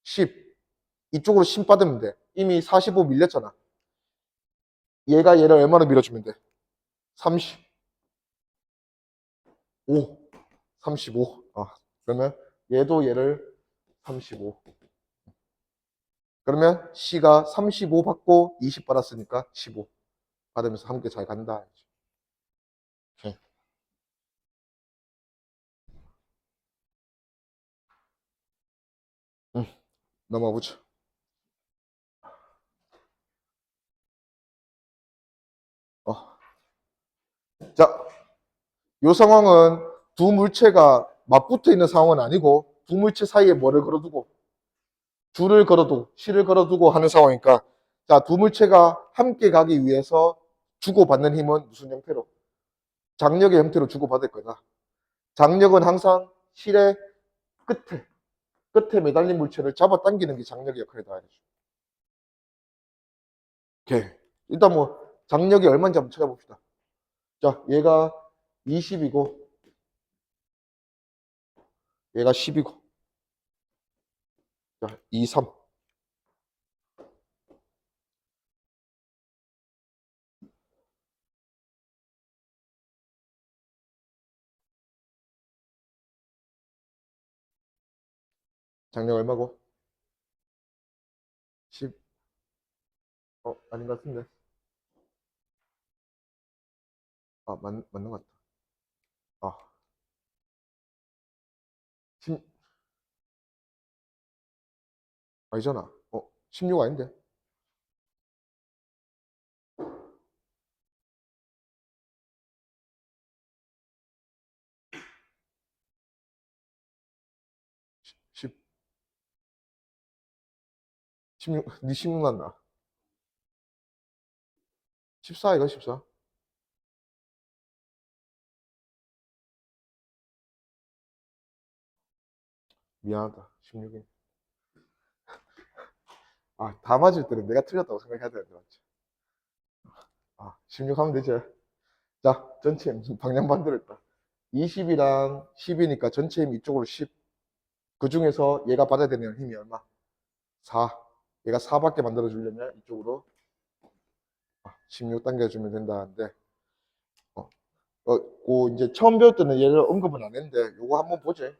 10. 이쪽으로 10 받으면 돼. 이미 45 밀렸잖아. 얘가 얘를 얼마로 밀어주면 돼? 35. 35. 그러면 얘도 얘를 35. 그러면 C가 35 받고 20 받았으니까 15 받으면서 함께 잘 간다. 오케이. 넘어가 보죠. 자, 이 상황은 두 물체가 맞붙어 있는 상황은 아니고 두 물체 사이에 뭐를 걸어두고 줄을 걸어두고 실을 걸어두고 하는 상황이니까 자, 두 물체가 함께 가기 위해서 주고받는 힘은 무슨 형태로? 장력의 형태로 주고받을 거다. 장력은 항상 실의 끝에 매달린 물체를 잡아당기는 게 장력의 역할이다. 오케이. 일단 뭐 장력이 얼마인지 한번 찾아봅시다. 자, 얘가 20이고 얘가 10이고 자, 2, 3. 장력 얼마고? 10. 아닌 것 같은데. 맞는 것 같다. 아, 10, 아니잖아. 16 아닌데. 10, 16, 니 16 났나? 14 이거 14? 미안하다. 16이. 다 맞을 때는 내가 틀렸다고 생각해야 되는데, 맞지? 16 하면 되지. 자, 전체 힘 방향 반대로 했다. 20이랑 10이니까 전체 힘 이쪽으로 10. 그 중에서 얘가 받아야 되는 힘이 얼마? 4. 얘가 4밖에 만들어 주려면 이쪽으로 16 당겨주면 된다는데, 이제 처음 배울 때는 얘를 언급은 안 했는데, 요거 한번 보지.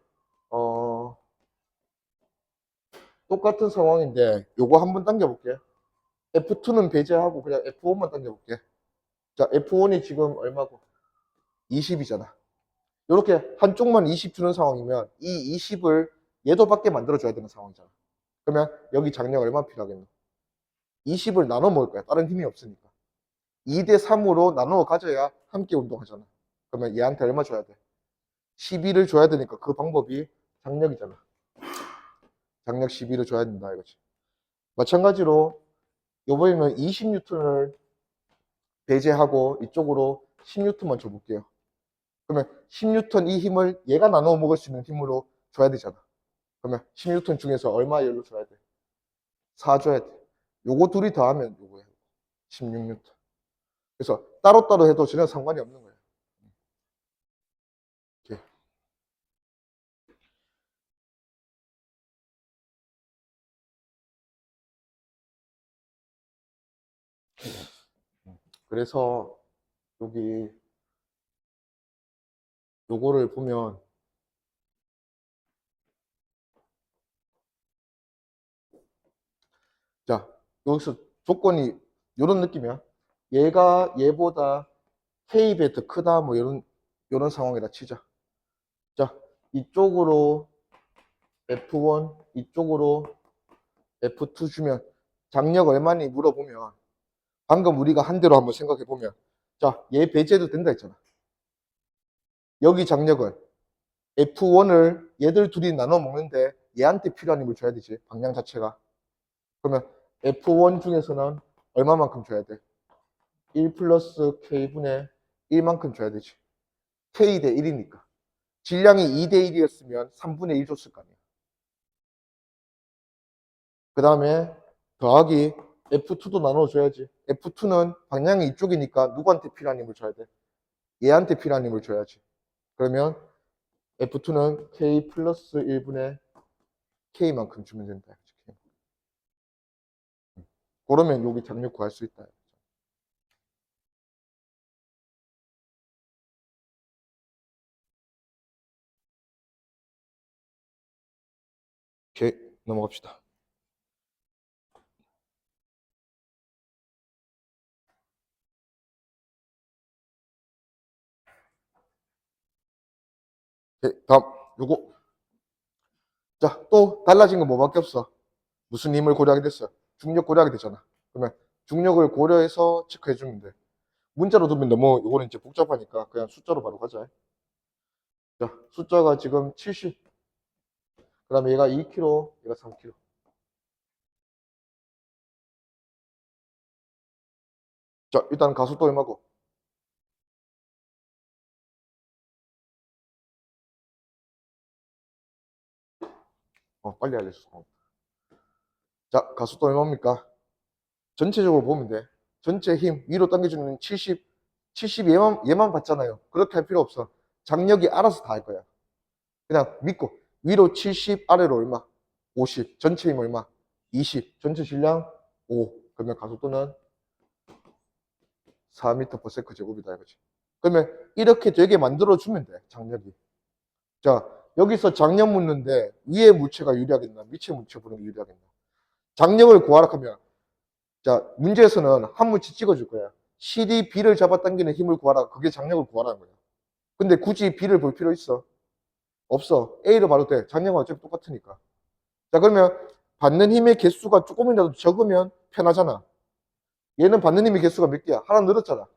똑같은 상황인데, 요거 한번 당겨볼게. F2는 배제하고 그냥 F1만 당겨볼게. 자, F1이 지금 얼마고? 20이잖아. 이렇게 한쪽만 20 주는 상황이면 이 20을 얘도 밖에 만들어줘야 되는 상황이잖아. 그러면 여기 장력 얼마 필요하겠노? 20을 나눠 먹을 거야. 다른 힘이 없으니까. 2대 3으로 나누어 가져야 함께 운동하잖아. 그러면 얘한테 얼마 줘야 돼? 12를 줘야 되니까 그 방법이 장력이잖아. 장력 12를 줘야 된다 이거지. 마찬가지로 요번에는 20N을 배제하고 이쪽으로 10N만 줘볼게요. 그러면 10N 이 힘을 얘가 나눠 먹을 수 있는 힘으로 줘야 되잖아. 그러면 10N 중에서 얼마 열로 줘야 돼? 4 줘야 돼. 요거 둘이 더하면 요거야. 16N. 그래서 따로따로 해도 전혀 상관이 없는 거예요. 이렇게. 그래서 여기 요거를 보면 자 여기서 조건이 요런 느낌이야. 얘가 얘보다 K배 더 크다 뭐 요런 상황이라 치자. 자 이쪽으로 F1 이쪽으로 F2 주면 장력 얼마니 물어보면 방금 우리가 한 대로 한번 생각해 보면 자 얘 배제도 된다 했잖아. 여기 장력은 F1을 얘들 둘이 나눠 먹는데 얘한테 필요한 힘을 줘야 되지 방향 자체가. 그러면 F1 중에서는 얼마만큼 줘야 돼? 1 플러스 K분의 1만큼 줘야 되지. K 대 1이니까. 질량이 2 대 1이었으면 3분의 1 줬을 거 아니야. 그 다음에 더하기 F2도 나눠줘야지. F2는 방향이 이쪽이니까 누구한테 필요한 힘을 줘야 돼? 얘한테 필요한 힘을 줘야지. 그러면 F2는 K 플러스 1분의 K만큼 주면 된다. 그러면 여기 장력 구할 수 있다. 오케이, 넘어갑시다. 오케이, 다음, 요거. 자, 또 달라진 건 뭐밖에 없어. 무슨 힘을 고려하게 됐어? 중력 고려하게 되잖아. 그러면 중력을 고려해서 체크해주면 돼. 문자로 두면 너무 요거는 이제 복잡하니까 그냥 숫자로 바로 가자. 자, 숫자가 지금 70. 그 다음에 얘가 2kg, 얘가 3kg. 자, 일단 가속도 얼마고? 빨리 알려줘. 자, 가속도 얼마입니까? 전체적으로 보면 돼. 전체 힘 위로 당겨주는 70 얘만 받잖아요. 그렇게 할 필요 없어. 장력이 알아서 다 할 거야. 그냥 믿고 위로 70 아래로 얼마? 50 전체 힘 얼마? 20 전체 질량 5 그러면 가속도는 4m/s 제곱이다 이거지. 그러면 이렇게 되게 만들어주면 돼 장력이. 자 여기서 장력 묻는데 위에 물체가 유리하겠나 밑에 물체 보는 게 유리하겠나. 장력을 구하라 하면 자 문제에서는 한 물체 찍어줄 거야. CD, B를 잡아당기는 힘을 구하라. 그게 장력을 구하라는 거야. 근데 굳이 B를 볼 필요 있어? 없어. A로 봐도 돼. 장력은 어차피 똑같으니까. 자 그러면 받는 힘의 개수가 조금이라도 적으면 편하잖아. 얘는 받는 힘의 개수가 몇 개야? 하나 늘었잖아.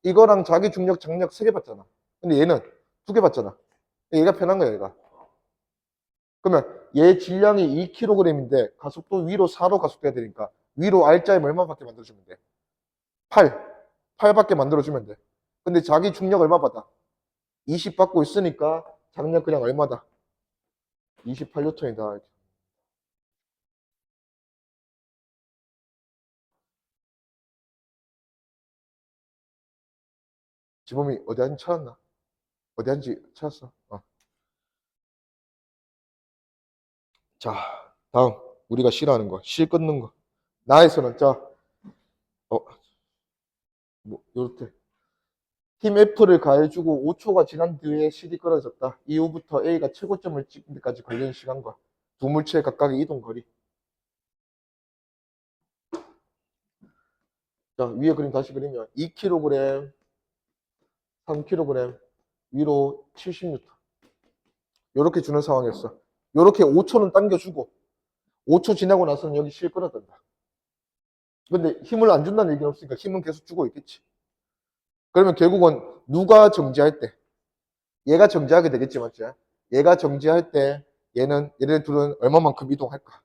이거랑 자기 중력, 장력 3개 받잖아. 근데 얘는 2개 받잖아. 얘가 편한 거야 얘가. 그러면 얘 질량이 2kg인데 가속도 위로 4로 가속돼야 되니까 위로 R자에 얼마밖에 만들어주면 돼? 8. 8밖에 만들어주면 돼. 근데 자기 중력 얼마 받아? 20 받고 있으니까 장력 그냥 얼마다? 28N이다. 지범이 어디 한지 찾았나? 어디 한지 찾았어? 자, 다음 우리가 싫어하는 거, 실 끊는 거. 나에서는 어, 요렇게 힘 F를 가해주고 5초가 지난 뒤에 실이 끊어졌다. 이후부터 A가 최고점을 찍는 데까지 걸리는 시간과 두 물체 각각의 이동 거리. 자, 위에 그림 다시 그리면 2kg, 3kg, 위로 70N. 요렇게 주는 상황이었어. 요렇게 5초는 당겨주고 5초 지나고 나서는 여기 실 끊어진다. 근데 힘을 안 준다는 얘기는 없으니까 힘은 계속 주고 있겠지. 그러면 결국은 누가 정지할 때, 얘가 정지하게 되겠지, 맞지? 얘가 정지할 때 얘네 둘은 얼마만큼 이동할까?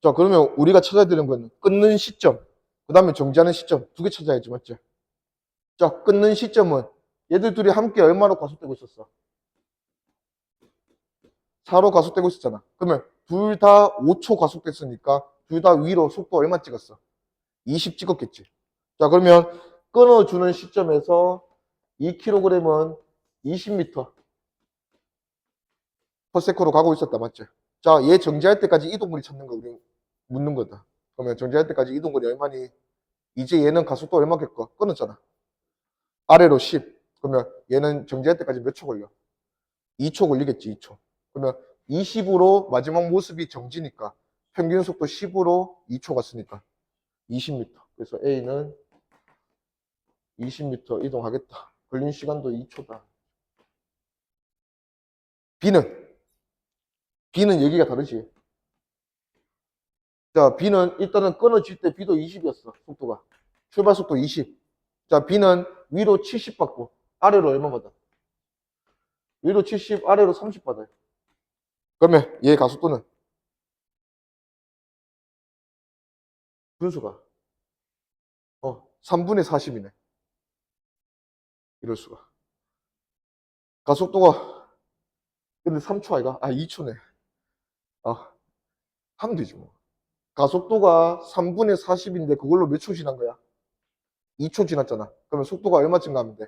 자, 그러면 우리가 찾아야 되는 건 끊는 시점, 그 다음에 정지하는 시점 두 개 찾아야지, 맞지? 자, 끊는 시점은 얘들 둘이 함께 얼마로 가속되고 있었어? 4로 가속되고 있었잖아. 그러면 둘 다 5초 가속됐으니까 둘 다 위로 속도 얼마 찍었어? 20 찍었겠지. 자, 그러면 끊어주는 시점에서 2kg은 20m 퍼세코로 가고 있었다, 맞지? 자, 얘 정지할 때까지 이동거리 찾는 거 우리 묻는 거다. 그러면 정지할 때까지 이동거리 얼마니? 이제 얘는 가속도 얼마겠고? 끊었잖아. 아래로 10. 그러면 얘는 정지할 때까지 몇 초 걸려? 2초 걸리겠지, 2초. 그러면 20으로 마지막 모습이 정지니까 평균 속도 10으로 2초 갔으니까 20m. 그래서 A는 20m 이동하겠다. 걸린 시간도 2초다. B는 얘기가 다르지. 자, B는 일단은 끊어질 때 B도 20이었어. 속도가. 출발 속도 20. 자, B는 위로 70 받고 아래로 얼마 받아? 위로 70, 아래로 30 받아요. 그러면 얘 가속도는 분수가 3분의 40이네. 이럴 수가. 가속도가 근데 3초 아이가? 2초네. 하면 되지 뭐. 가속도가 3분의 40인데 그걸로 몇 초 지난 거야? 2초 지났잖아. 그러면 속도가 얼마 증가하면 돼?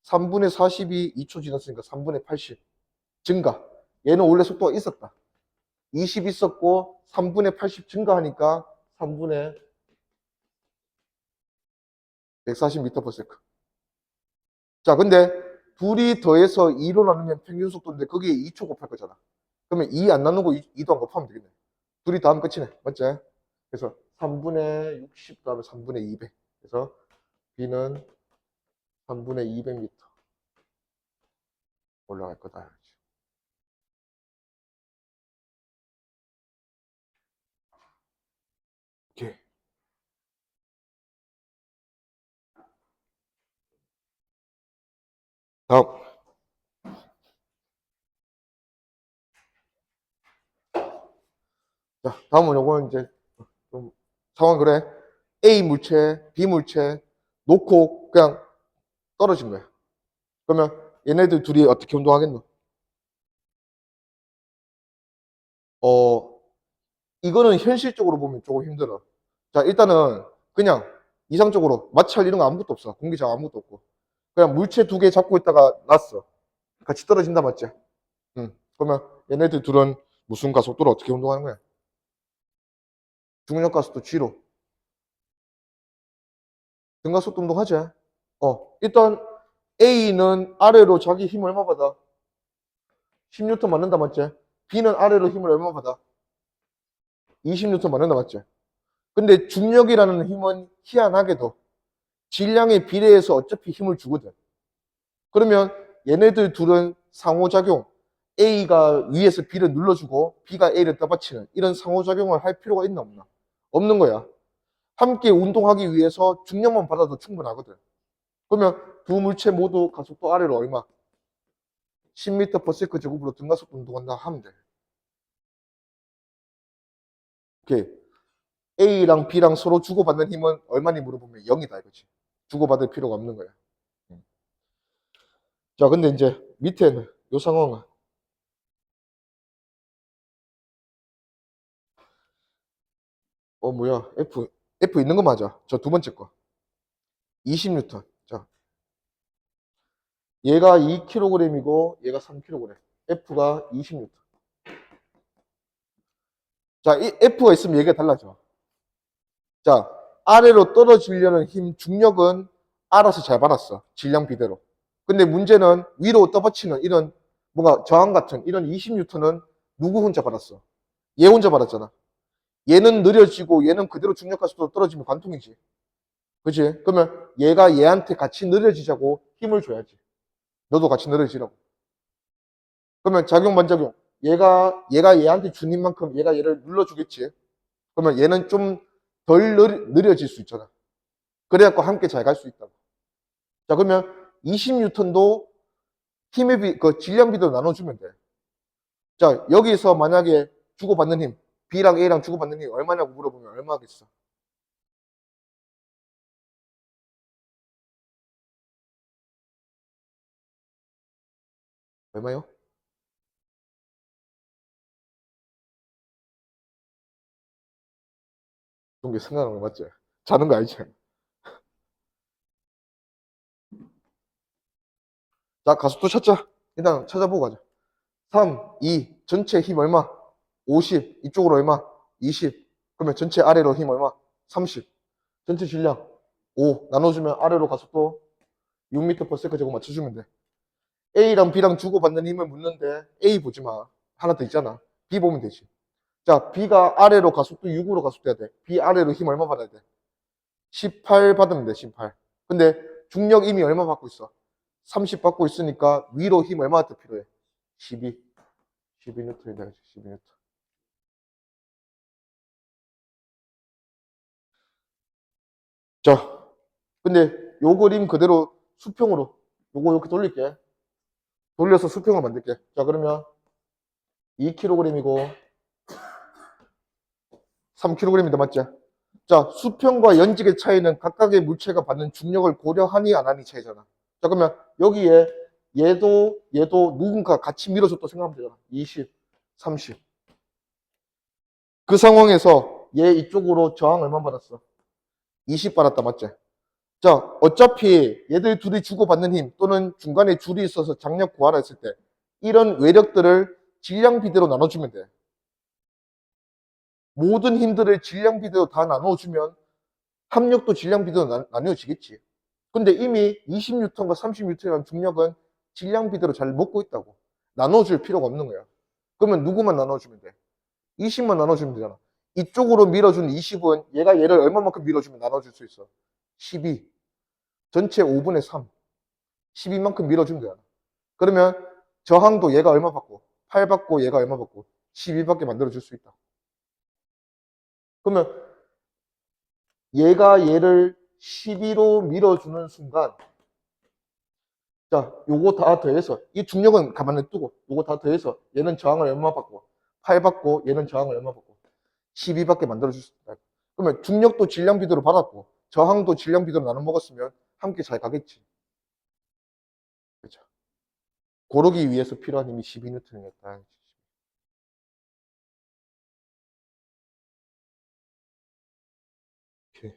3분의 40이 2초 지났으니까 3분의 80 증가. 얘는 원래 속도가 있었다. 20 있었고 3분의 80 증가하니까 3분의 140m/s. 자, 근데 둘이 더해서 2로 나누면 평균 속도인데 거기에 2초 곱할 거잖아. 그러면 2 안 나누고 2도 안 곱하면 되겠네. 둘이 다음 끝이네. 맞지? 그래서 3분의 60 다음에 3분의 200. 그래서 B는 3분의 200m 올라갈 거다. 오케이. 다음. 자, 다음은 요거는 이제 좀 상황 그래. A 물체, B 물체 놓고 그냥 떨어진 거야. 그러면 얘네들 둘이 어떻게 운동하겠노? 이거는 현실적으로 보면 조금 힘들어. 자, 일단은 그냥 이상적으로 마찰 이런 거 아무것도 없어. 공기장 아무것도 없고. 그냥 물체 두 개 잡고 있다가 놨어. 같이 떨어진다 맞지? 응. 그러면 얘네들 둘은 무슨 가속도로 어떻게 운동하는 거야? 중력 가속도 G로. 등가속도 운동하지? 일단 A는 아래로 자기 힘 얼마 받아? 10N 맞는다 맞지? B는 아래로 힘을 얼마 받아? 20N 맞는다 맞지? 근데 중력이라는 힘은 희한하게도 질량에 비례해서 어차피 힘을 주거든. 그러면 얘네들 둘은 상호작용, A가 위에서 B를 눌러주고 B가 A를 떠받치는 이런 상호작용을 할 필요가 있나 없나? 없는 거야. 함께 운동하기 위해서 중력만 받아도 충분하거든. 그러면 두 물체 모두 가속도 아래로 얼마? 10m/s 제곱으로 등가속도 운동한다 하면 돼. 오케이. A랑 B랑 서로 주고받는 힘은 얼마니 물어보면 0이다 이거지. 주고받을 필요가 없는 거야. 자, 근데 이제 밑에는 요 상황은 뭐야? F 있는 거 맞아. 저 두 번째 거. 20N. 자, 얘가 2kg이고 얘가 3kg. F가 20N. 자, 이 F가 있으면 얘기가 달라져. 자, 아래로 떨어지려는 힘, 중력은 알아서 잘 받았어. 질량 비대로. 근데 문제는 위로 떠받치는 이런 뭔가 저항 같은 이런 20N은 누구 혼자 받았어? 얘 혼자 받았잖아. 얘는 느려지고 얘는 그대로 중력 가속도로 떨어지면 관통이지. 그치? 그러면 얘가 얘한테 같이 느려지자고 힘을 줘야지. 너도 같이 느려지라고. 그러면 작용 반작용. 얘가 얘한테 주는 만큼 얘가 얘를 눌러주겠지. 그러면 얘는 좀 덜 느려질 수 있잖아. 그래갖고 함께 잘 갈 수 있다고. 자, 그러면 20N도 힘의 그 질량 비도 나눠주면 돼. 자, 여기서 만약에 주고받는 힘, B랑 A랑 주고받는 힘 얼마냐고 물어보면 얼마겠어? 얼마요? 그런 게 생각나는 거 맞지? 자는 거 알지? 자, 가속도 찾자. 일단 찾아보고 가자. 3, 2, 전체 힘 얼마? 50, 이쪽으로 얼마? 20. 그러면 전체 아래로 힘 얼마? 30. 전체 질량 5 나눠주면 아래로 가속도 6m/s 제곱 맞춰주면 돼. A랑 B랑 주고받는 힘을 묻는데 A 보지 마. 하나 더 있잖아. B 보면 되지. 자, B가 아래로 가속도 6으로 가속돼야 돼. B 아래로 힘 얼마 받아야 돼? 18 받으면 돼, 18. 근데 중력 이미 얼마 받고 있어? 30 받고 있으니까 위로 힘 얼마 더 필요해? 12. 12N이다, 12N. 자, 근데 요 그림 그대로 수평으로 요거 이렇게 돌릴게. 돌려서 수평을 만들게. 자, 그러면 2kg이고 3kg이다, 맞지? 자, 수평과 연직의 차이는 각각의 물체가 받는 중력을 고려하니 안 하니 차이잖아. 자, 그러면 여기에 얘도 누군가 같이 밀어줬다 생각하면 되잖아. 20, 30. 그 상황에서 얘 이쪽으로 저항 얼마 받았어? 20 받았다, 맞지? 자, 어차피 얘들 둘이 주고받는 힘 또는 중간에 줄이 있어서 장력 구하라 했을 때 이런 외력들을 질량 비대로 나눠주면 돼. 모든 힘들을 질량 비대로 다 나눠주면 합력도 질량 비대로 나뉘어지겠지. 근데 이미 20N과 30N이라는 중력은 질량 비대로 잘 먹고 있다고. 나눠줄 필요가 없는 거야. 그러면 누구만 나눠주면 돼? 20만 나눠주면 되잖아. 이쪽으로 밀어준 20은 얘가 얘를 얼마만큼 밀어주면 나눠줄 수 있어? 12. 전체 5분의 3. 12만큼 밀어주면 되잖아. 그러면 저항도 얘가 얼마 받고 8 받고 얘가 얼마 받고 12밖에 만들어줄 수 있다. 그러면 얘가 얘를 12로 밀어주는 순간 자, 요거 다 더해서 이 중력은 가만히 두고 요거 다 더해서 얘는 저항을 얼마 받고 8 받고 얘는 저항을 얼마 받고 12밖에 만들어줄 수 있다. 그러면 중력도 질량 비도로 받았고 저항도 질량 비도로 나눠 먹었으면 함께 잘 가겠지. 그렇죠. 고르기 위해서 필요한 힘이 12N이었다. 오케이.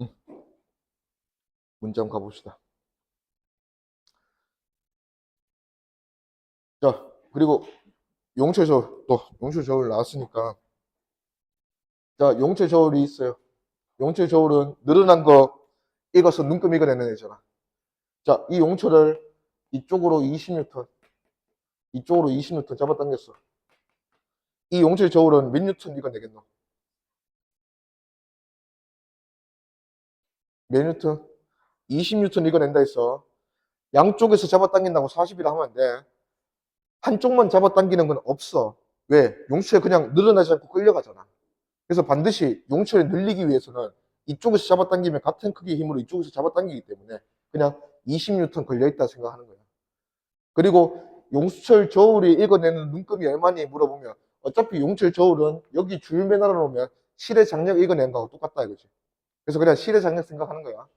응. 문제 한번 가봅시다. 자, 그리고 용체 저울, 또 용체 저울 나왔으니까 자, 용체 저울이 있어요. 용체 저울은 늘어난 거 익어서 눈금 익어내는 애잖아. 자, 이 용체를 이쪽으로 20N, 이쪽으로 20N 잡아당겼어. 이 용체 저울은 몇 뉴턴 익어내겠노? 몇 뉴턴? 20N 익어낸다 했어. 양쪽에서 잡아당긴다고 40이라 하면 안 돼. 한쪽만 잡아당기는 건 없어. 왜? 용체가 그냥 늘어나지 않고 끌려가잖아. 그래서 반드시 용체를 늘리기 위해서는 이쪽에서 잡아당기면 같은 크기의 힘으로 이쪽에서 잡아당기기 때문에 그냥 20N 걸려있다 생각하는 거야. 그리고 용수철 저울이 읽어내는 눈금이 얼마니 물어보면 어차피 용철 저울은 여기 줄 매달아 놓으면 실의 장력 읽어내는 거하고 똑같다 이거지. 그래서 그냥 실의 장력 생각하는 거야.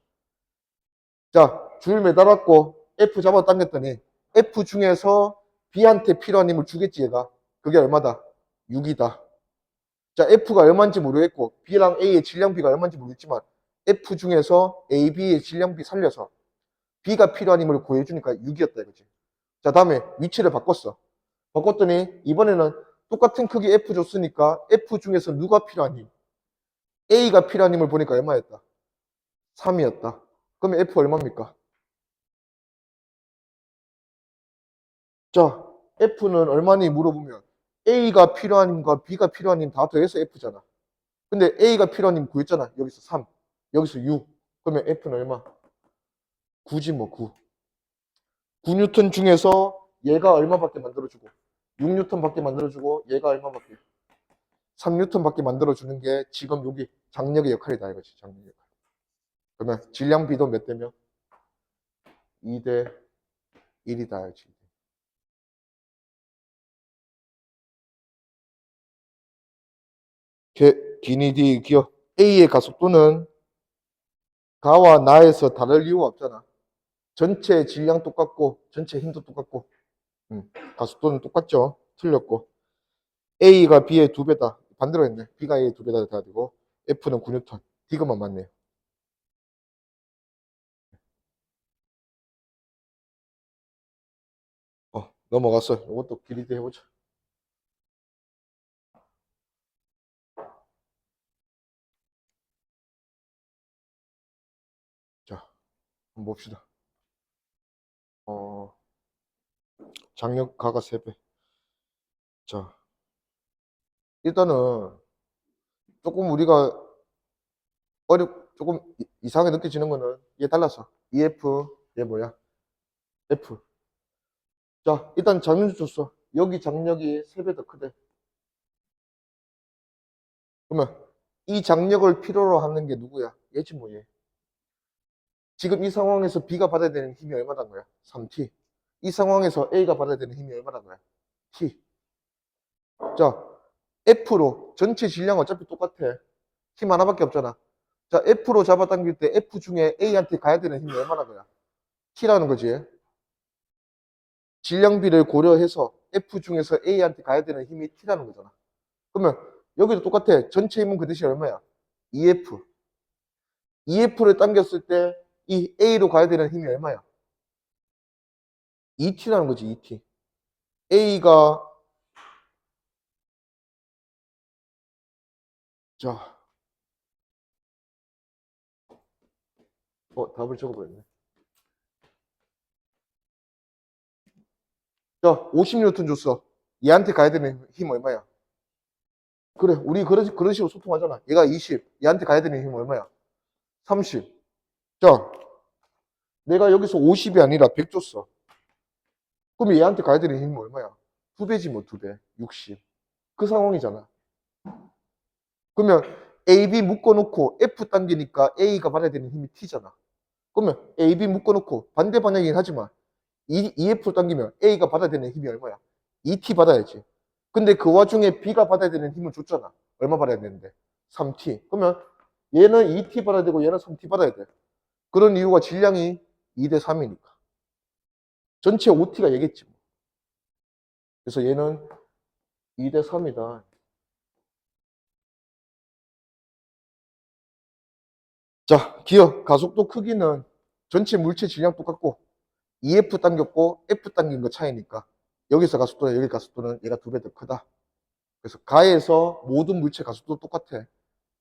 자, 줄 매달았고 F 잡아당겼더니 F 중에서 B한테 필요한 힘을 주겠지 얘가. 그게 얼마다? 6이다. 자, F가 얼마인지 모르겠고 B랑 A의 질량비가 얼마인지 모르겠지만 F 중에서 A, B의 질량비 살려서 B가 필요한 힘을 구해주니까 6이었다 이거지. 자, 다음에 위치를 바꿨어. 바꿨더니 이번에는 똑같은 크기 F 줬으니까 F 중에서 누가 필요한 힘? A가 필요한 힘을 보니까 얼마였다? 3이었다. 그러면 F 얼마입니까? 자, F는 얼마니 물어보면 A가 필요한 힘과 B가 필요한 힘 다 더해서 F잖아. 근데 A가 필요한 힘 구했잖아. 여기서 3, 여기서 6. 그러면 F는 얼마? 9지 뭐 9. 9뉴턴 중에서 얘가 얼마밖에 만들어주고 6뉴턴밖에 만들어주고 얘가 얼마밖에 3뉴턴밖에 만들어주는 게 지금 여기 장력의 역할이다 이거지. 장력의 역할. 그러면 질량 비도 몇 대면? 2대 1이다 알지. 기니디 기어 A의 가속도는 가와 나에서 다를 이유가 없잖아. 전체 질량 똑같고 전체 힘도 똑같고 가속도는 똑같죠. 틀렸고 A가 B의 2배다. 반대로 했네. B가 A의 2배다 돼야 되고 F는 9뉴턴. D가만 맞네요. 넘어갔어. 이것도 길이대 해보자. 자, 한번 봅시다. 장력 가가 3배. 자, 일단은 조금 우리가 조금 이상하게 느껴지는 거는 얘 달라서 EF 얘 뭐야? F. 자, 일단 장력 줬어. 여기 장력이 3배 더 크대. 그러면 이 장력을 필요로 하는 게 누구야? 얘지 뭐 얘. 지금 이 상황에서 B가 받아야 되는 힘이 얼마란 거야? 3T. 이 상황에서 A가 받아야 되는 힘이 얼마란 거야? T. 자, F로 전체 질량 어차피 똑같아. 힘 하나밖에 없잖아. 자, F로 잡아당길 때 F 중에 A한테 가야 되는 힘이 얼마나 거야? T라는 거지. 질량비를 고려해서 F 중에서 A한테 가야 되는 힘이 T라는 거잖아. 그러면 여기도 똑같아. 전체 힘은 그 대신 얼마야? EF. EF를 당겼을 때 이 A로 가야 되는 힘이 얼마야? ET라는 거지, ET. A가 자, 답을 적어버렸네. 자, 50뉴턴 줬어. 얘한테 가야 되는 힘 얼마야? 그래, 우리 그런 식으로 소통하잖아. 얘가 20, 얘한테 가야 되는 힘 얼마야? 30. 자, 내가 여기서 50이 아니라 100 줬어. 그럼 얘한테 가야 되는 힘은 얼마야? 2배지 뭐 2배. 60. 그 상황이잖아. 그러면 AB 묶어놓고 F 당기니까 A가 받아야 되는 힘이 T잖아. 그러면 AB 묶어놓고 반대 방향이긴 하지만 EF 당기면 A가 받아야 되는 힘이 얼마야? ET 받아야지. 근데 그 와중에 B가 받아야 되는 힘을 줬잖아. 얼마 받아야 되는데? 3T. 그러면 얘는 2T 받아야 되고 얘는 3T 받아야 돼. 그런 이유가 질량이 2대 3이니까. 전체 OT가 얘겠지. 그래서 얘는 2대 3이다. 자, 기어 가속도 크기는 전체 물체 질량 똑같고 EF 당겼고 F 당긴 거 차이니까 여기서 가속도랑 여기 가속도는 얘가 2배 더 크다. 그래서 가에서 모든 물체 가속도 똑같아.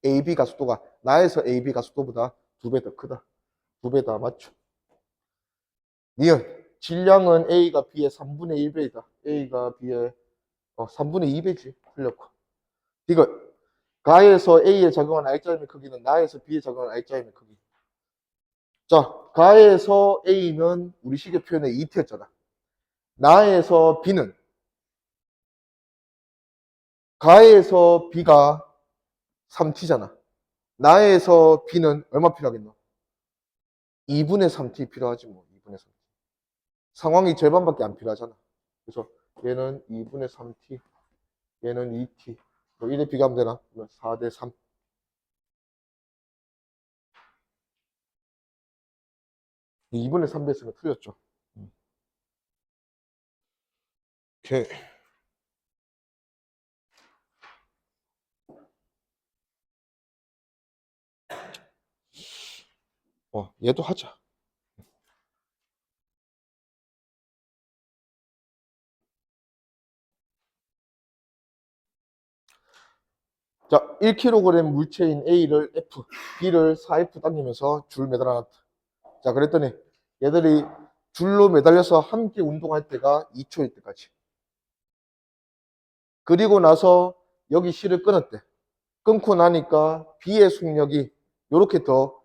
AB 가속도가 나에서 AB 가속도보다 2배 더 크다. 2배다 맞죠? 니은 질량은 A가 B의 3분의 1배이다. A가 B의 3분의 2배지. 틀렸고. 이거 가에서 A에 작용한 R자임의 크기는 나에서 B에 작용한 R자임의 크기. 자, 가에서 A는 우리 시계 표현에 2T였잖아. 나에서 B는 가에서 B가 3T잖아. 나에서 B는 얼마 필요하겠노? 2분의 3T 필요하지 뭐. 2분의 3T. 상황이 절반밖에 안 필요하잖아. 그래서 얘는 2분의 3T, 얘는 2T. 뭐 이래 비교하면 되나? 4대 3. 2분의 3 됐으면 틀렸죠. 오케이. 얘도 하자. 자, 1kg 물체인 A를 F, B를 4F 당기면서 줄 매달아놨다. 자, 그랬더니 얘들이 줄로 매달려서 함께 운동할 때가 2초일 때까지. 그리고 나서 여기 실을 끊었대. 끊고 나니까 B의 속력이 이렇게 더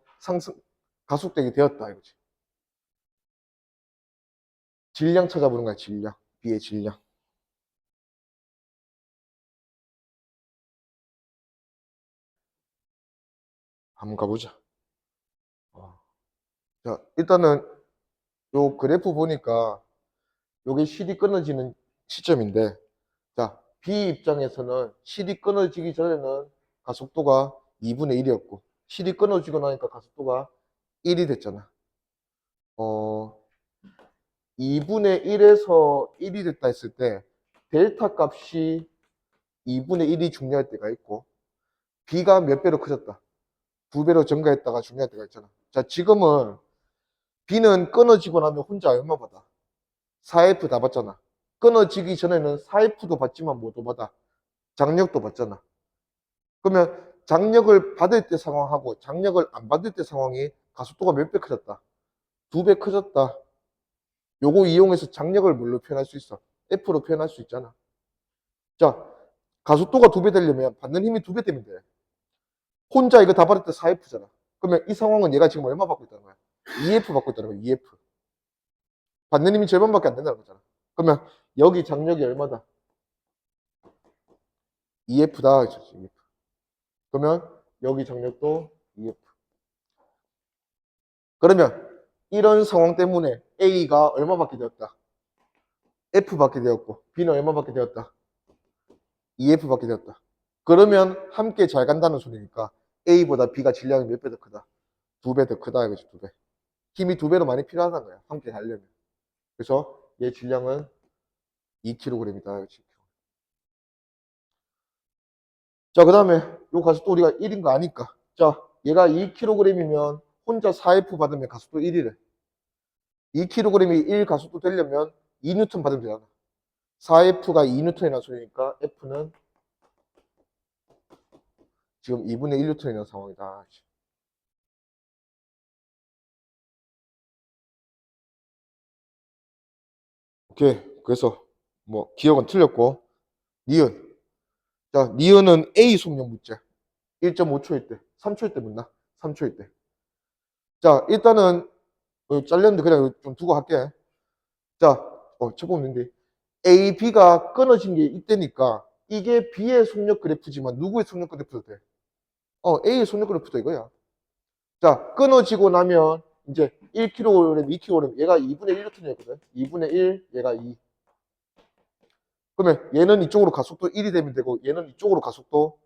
가속되게 되었다 이거지. 질량 찾아보는 거야, 질량. B의 질량. 한번 가보자. 자, 일단은 요 그래프 보니까 요게 실이 끊어지는 시점인데, 자, B 입장에서는 실이 끊어지기 전에는 가속도가 2분의 1이었고, 실이 끊어지고 나니까 가속도가 1이 됐잖아. 2분의 1에서 1이 됐다 했을 때, 델타 값이 2분의 1이 중요할 때가 있고, B가 몇 배로 커졌다? 2배로 증가했다가 중요할 때가 있잖아. 자, 지금은 B는 끊어지고 나면 혼자 얼마 받아? 4F 다 받잖아. 끊어지기 전에는 4F도 받지만 뭐도 받아? 장력도 받잖아. 그러면 장력을 받을 때 상황하고 장력을 안 받을 때 상황이 가속도가 몇 배 커졌다? 2배 커졌다. 요거 이용해서 장력을 뭘로 표현할 수 있어? F로 표현할 수 있잖아. 자, 가속도가 2배 되려면 받는 힘이 2배 되면 돼. 혼자 이거 다 받을 때 4F잖아. 그러면 이 상황은 얘가 지금 얼마 받고 있다는 거야? 2F 받고 있다는 거야, 2F. 받는 힘이 절반밖에 안 된다는 거잖아. 그러면 여기 장력이 얼마다? 2F다. 그러면 여기 장력도 EF. 그러면 이런 상황 때문에 A가 얼마 받게 되었다? F 받게 되었고 B는 얼마 받게 되었다? EF 받게 되었다. 그러면 함께 잘 간다는 소리니까 A보다 B가 질량이 몇 배 더 크다? 2배 더 크다 이거지. 2배. 힘이 2배로 많이 필요하다는 거야. 함께 가려면. 그래서 얘 질량은 2kg이다. 이거지. 자, 그 다음에 요 가속도 우리가 1인 거 아니까. 자, 얘가 2kg이면 혼자 4F 받으면 가속도 1이래. 2kg이 1 가속도 되려면 2N 받으면 되잖아. 4F가 2N이라는 소리니까 F는 지금 2분의 1N이라는 상황이다. 오케이. 그래서 뭐 기억은 틀렸고 니은. 자, 니은은 A 속력 문제. 1.5초일 때, 3초일 때 묻나? 3초일 때. 자, 일단은 잘렸는데 그냥 좀 두고 할게. 자, 쳐보는데 A, B가 끊어진 게 이때니까 이게 B의 속력 그래프지만 누구의 속력 그래프도 돼? A의 속력 그래프도 이거야. 자, 끊어지고 나면 이제 1kg, 2kg, 얘가 2분의 1N이었거든. 2분의 1, 얘가 2. 그러면 얘는 이쪽으로 가속도 1이 되면 되고 얘는 이쪽으로 가속도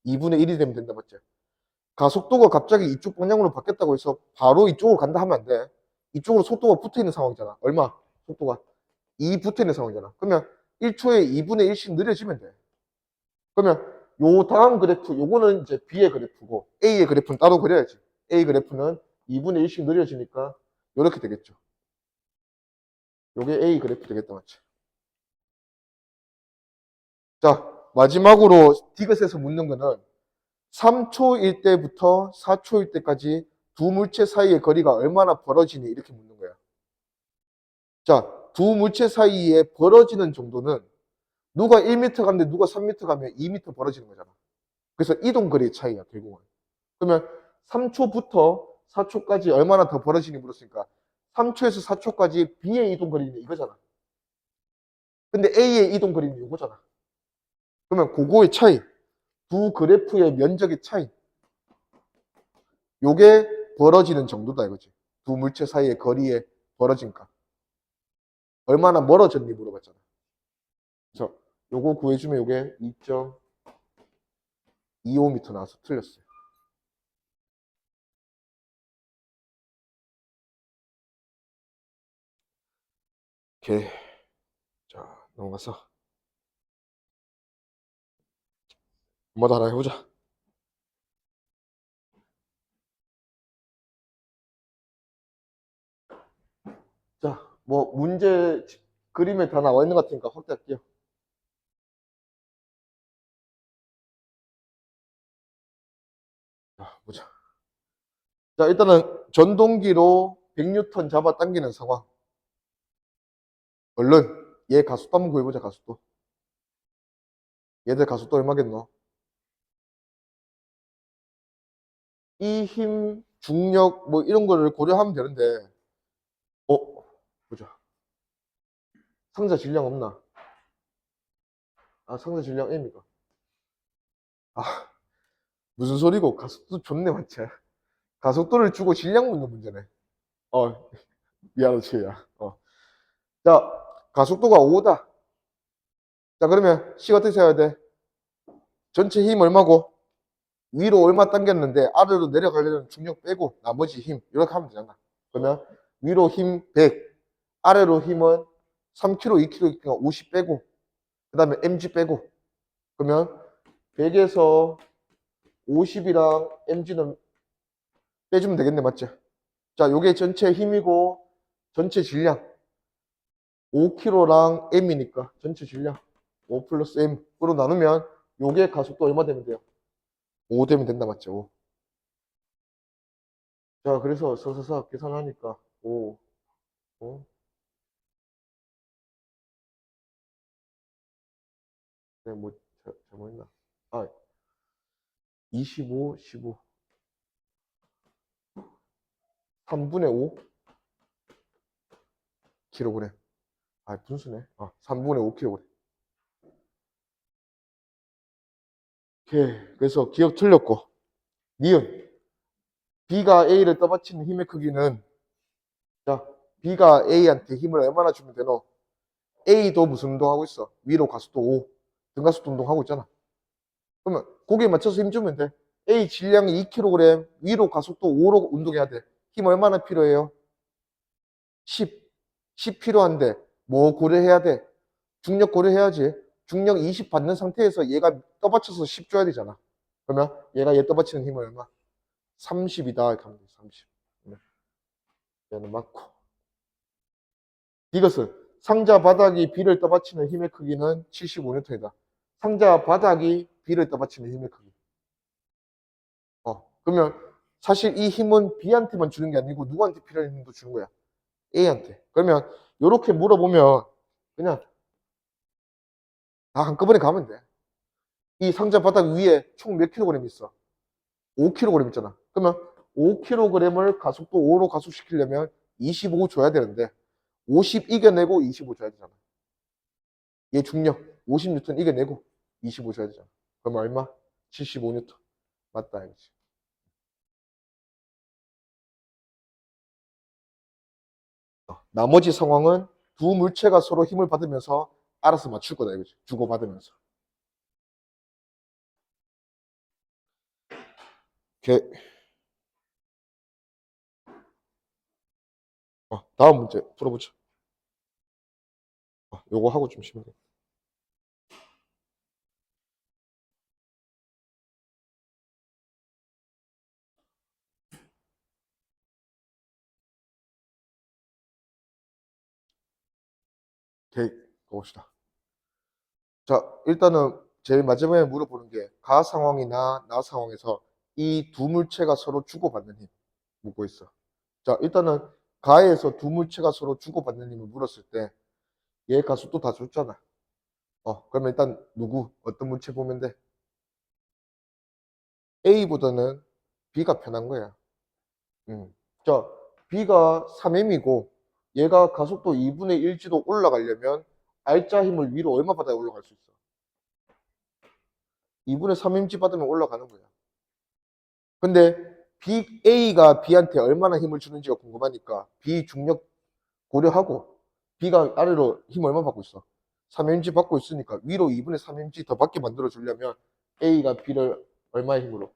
2분의 1이 되면 된다 맞지? 가속도가 갑자기 이쪽 방향으로 바뀌었다고 해서 바로 이쪽으로 간다 하면 안 돼. 이쪽으로 속도가 붙어 있는 상황이잖아. 얼마? 속도가 2 붙어 있는 상황이잖아. 그러면 1초에 2분의 1씩 느려지면 돼. 그러면 요 다음 그래프, 요거는 이제 B의 그래프고 A의 그래프는 따로 그려야지. A 그래프는 2분의 1씩 느려지니까 이렇게 되겠죠. 요게 A 그래프 되겠다 맞지? 자, 마지막으로 디귿에서 묻는 거는 3초일 때부터 4초일 때까지 두 물체 사이의 거리가 얼마나 벌어지니 이렇게 묻는 거야. 자, 두 물체 사이에 벌어지는 정도는 누가 1m 가는데 누가 3m 가면 2m 벌어지는 거잖아. 그래서 이동 거리의 차이야, 결국은. 그러면 3초부터 4초까지 얼마나 더 벌어지니 물었으니까 3초에서 4초까지 B의 이동 거리는 이거잖아. 근데 A의 이동 거리는 이거잖아. 그러면 그거의 차이, 두 그래프의 면적의 차이, 요게 벌어지는 정도다 이거지. 두 물체 사이의 거리의 벌어진 값. 얼마나 멀어졌니 물어봤잖아. 그래서 요거 구해주면 요게 2.25m 나와서 틀렸어요. 오케이. 자, 넘어가서 뭐 더 하나 해보자. 자, 뭐 문제 그림에 다 나와 있는 것 같으니까 확대할게요. 자, 보자. 자, 일단은 전동기로 100N 잡아 당기는 상황. 얼른 얘 가속도 한번 구해보자. 가속도. 얘들 가속도 얼마겠노? 이 힘, 중력 뭐 이런 거를 고려하면 되는데 보자. 상자 질량 없나? 아, 상자 질량 M이가. 아, 무슨 소리고? 가속도 좋네, 맞지? 가속도를 주고 질량 묻는 문제네. 미안하다, 치야. 자, 가속도가 5다. 자, 그러면 C 어떻게 써야 돼? 전체 힘 얼마고? 위로 얼마 당겼는데 아래로 내려가려면 중력 빼고 나머지 힘 이렇게 하면 되잖아. 그러면 위로 힘 100, 아래로 힘은 3kg, 2kg, 50 빼고 그 다음에 mg 빼고 그러면 100에서 50이랑 mg는 빼주면 되겠네, 맞지? 자, 요게 전체 힘이고 전체 질량 5kg랑 m이니까 전체 질량 5 플러스 m으로 나누면 요게 가속도 얼마 되면 돼요? 5 되면 된다, 맞죠? 5. 자, 그래서 서서서 계산하니까 5, 5. 네, 뭐 잘못했나? 아, 25, 15, 3분의 5 kg. 아, 분수네. 3분의 5 kg. 오케이. 그래서 기억 틀렸고, 니은 B가 A를 떠받치는 힘의 크기는, 자, B가 A한테 힘을 얼마나 주면 되노? A도 무슨 운동하고 있어? 위로 가속도 5, 등가속도 운동하고 있잖아. 그러면 거기에 맞춰서 힘 주면 돼. A 질량이 2kg, 위로 가속도 5로 운동해야 돼. 힘 얼마나 필요해요? 10. 10 필요한데 뭐 고려해야 돼? 중력 고려해야지. 중력 20 받는 상태에서 얘가 떠받쳐서 10 줘야 되잖아. 그러면 얘가 얘 떠받치는 힘은 얼마? 30이다. 이렇게 하면 돼. 30. 얘는 맞고. 이것은 상자 바닥이 B를 떠받치는 힘의 크기는 75N이다. 상자 바닥이 B를 떠받치는 힘의 크기. 그러면 사실 이 힘은 B한테만 주는 게 아니고 누구한테 필요한 힘도 주는 거야? A한테. 그러면 이렇게 물어보면 그냥 다 한꺼번에 가면 돼. 이 상자 바닥 위에 총 몇 킬로그램 있어? 5kg 있잖아. 그러면 5kg을 가속도 5로 가속시키려면 25 줘야 되는데 50 이겨내고 25 줘야 되잖아. 얘 중력 50N 이겨내고 25 줘야 되잖아. 그럼 얼마? 75N. 맞다 이거지. 나머지 상황은 두 물체가 서로 힘을 받으면서 알아서 맞출 거다 이거지. 주고받으면서. 오케이. 다음 문제 풀어보자. 요거 하고 좀 쉬면 돼. 오케이. 가봅시다. 자, 일단은 제일 마지막에 물어보는 게 가 상황이나 나 상황에서 이 두 물체가 서로 주고받는 힘 묻고 있어. 자, 일단은 가에서 두 물체가 서로 주고받는 힘을 물었을 때 얘 가속도 다 줬잖아. 그러면 일단 누구 어떤 물체 보면 돼? A보다는 B가 편한 거야. 자, B가 3m이고 얘가 가속도 2분의 1지도 올라가려면 R자 힘을 위로 얼마 받아야 올라갈 수 있어? 2분의 3mg 받으면 올라가는 거야. 근데 A가 B한테 얼마나 힘을 주는지가 궁금하니까 B 중력 고려하고 B가 아래로 힘 얼마 받고 있어? 3mg 받고 있으니까 위로 2분의 3mg 더 받게 만들어 주려면 A가 B를 얼마의 힘으로?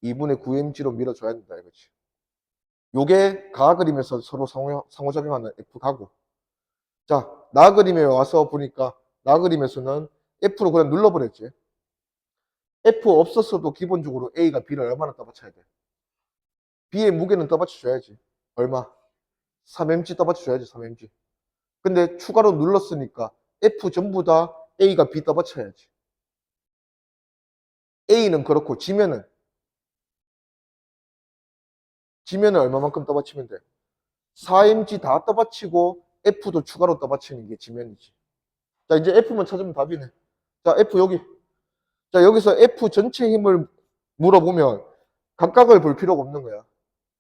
2분의 9mg로 밀어줘야 된다 이거지. 요게 가 그림에서 서로 상호작용하는 F가고, 자, 나 그림에 와서 보니까 나 그림에서는 F로 그냥 눌러버렸지. F 없었어도 기본적으로 A가 B를 얼마나 떠받쳐야 돼? B의 무게는 떠받쳐줘야지. 얼마? 3mg 떠받쳐줘야지, 3mg. 근데 추가로 눌렀으니까 F 전부 다 A가 B 떠받쳐야지. A는 그렇고 지면은 얼마만큼 떠받치면 돼? 4mg 다 떠받치고 F도 추가로 떠받치는 게 지면이지. 자, 이제 F만 찾으면 답이네. 자, F 여기. 자, 여기서 F 전체 힘을 물어보면 각각을 볼 필요가 없는 거야.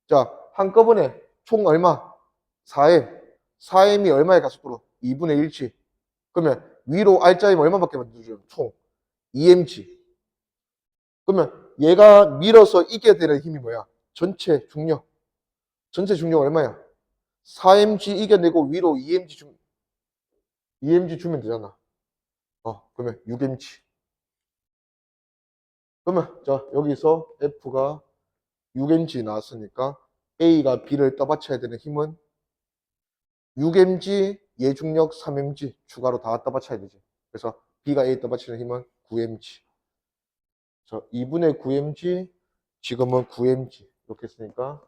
자, 한꺼번에 총 얼마? 4m. 4m이 얼마의 가속도로? 2분의 1치. 그러면 위로 R자이면 얼마밖에 만들어줘요? 총 2mg. 그러면 얘가 밀어서 이겨야 되는 힘이 뭐야? 전체 중력. 전체 중력 얼마야? 4mg 이겨내고 위로 2mg 주면 되잖아. 그러면 6mg. 그러면 자, 여기서 F가 6mg 나왔으니까 A가 B를 떠받쳐야 되는 힘은 6mg, 예중력 3mg 추가로 다 떠받쳐야 되지. 그래서 B가 A 떠받치는 힘은 9mg. 자, 2분의 9mg, 지금은 9mg. 이렇게 했으니까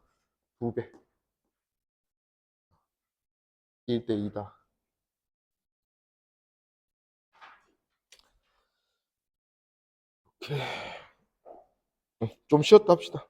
2배. 1대 2다. 오케이. 좀 쉬었다 합시다.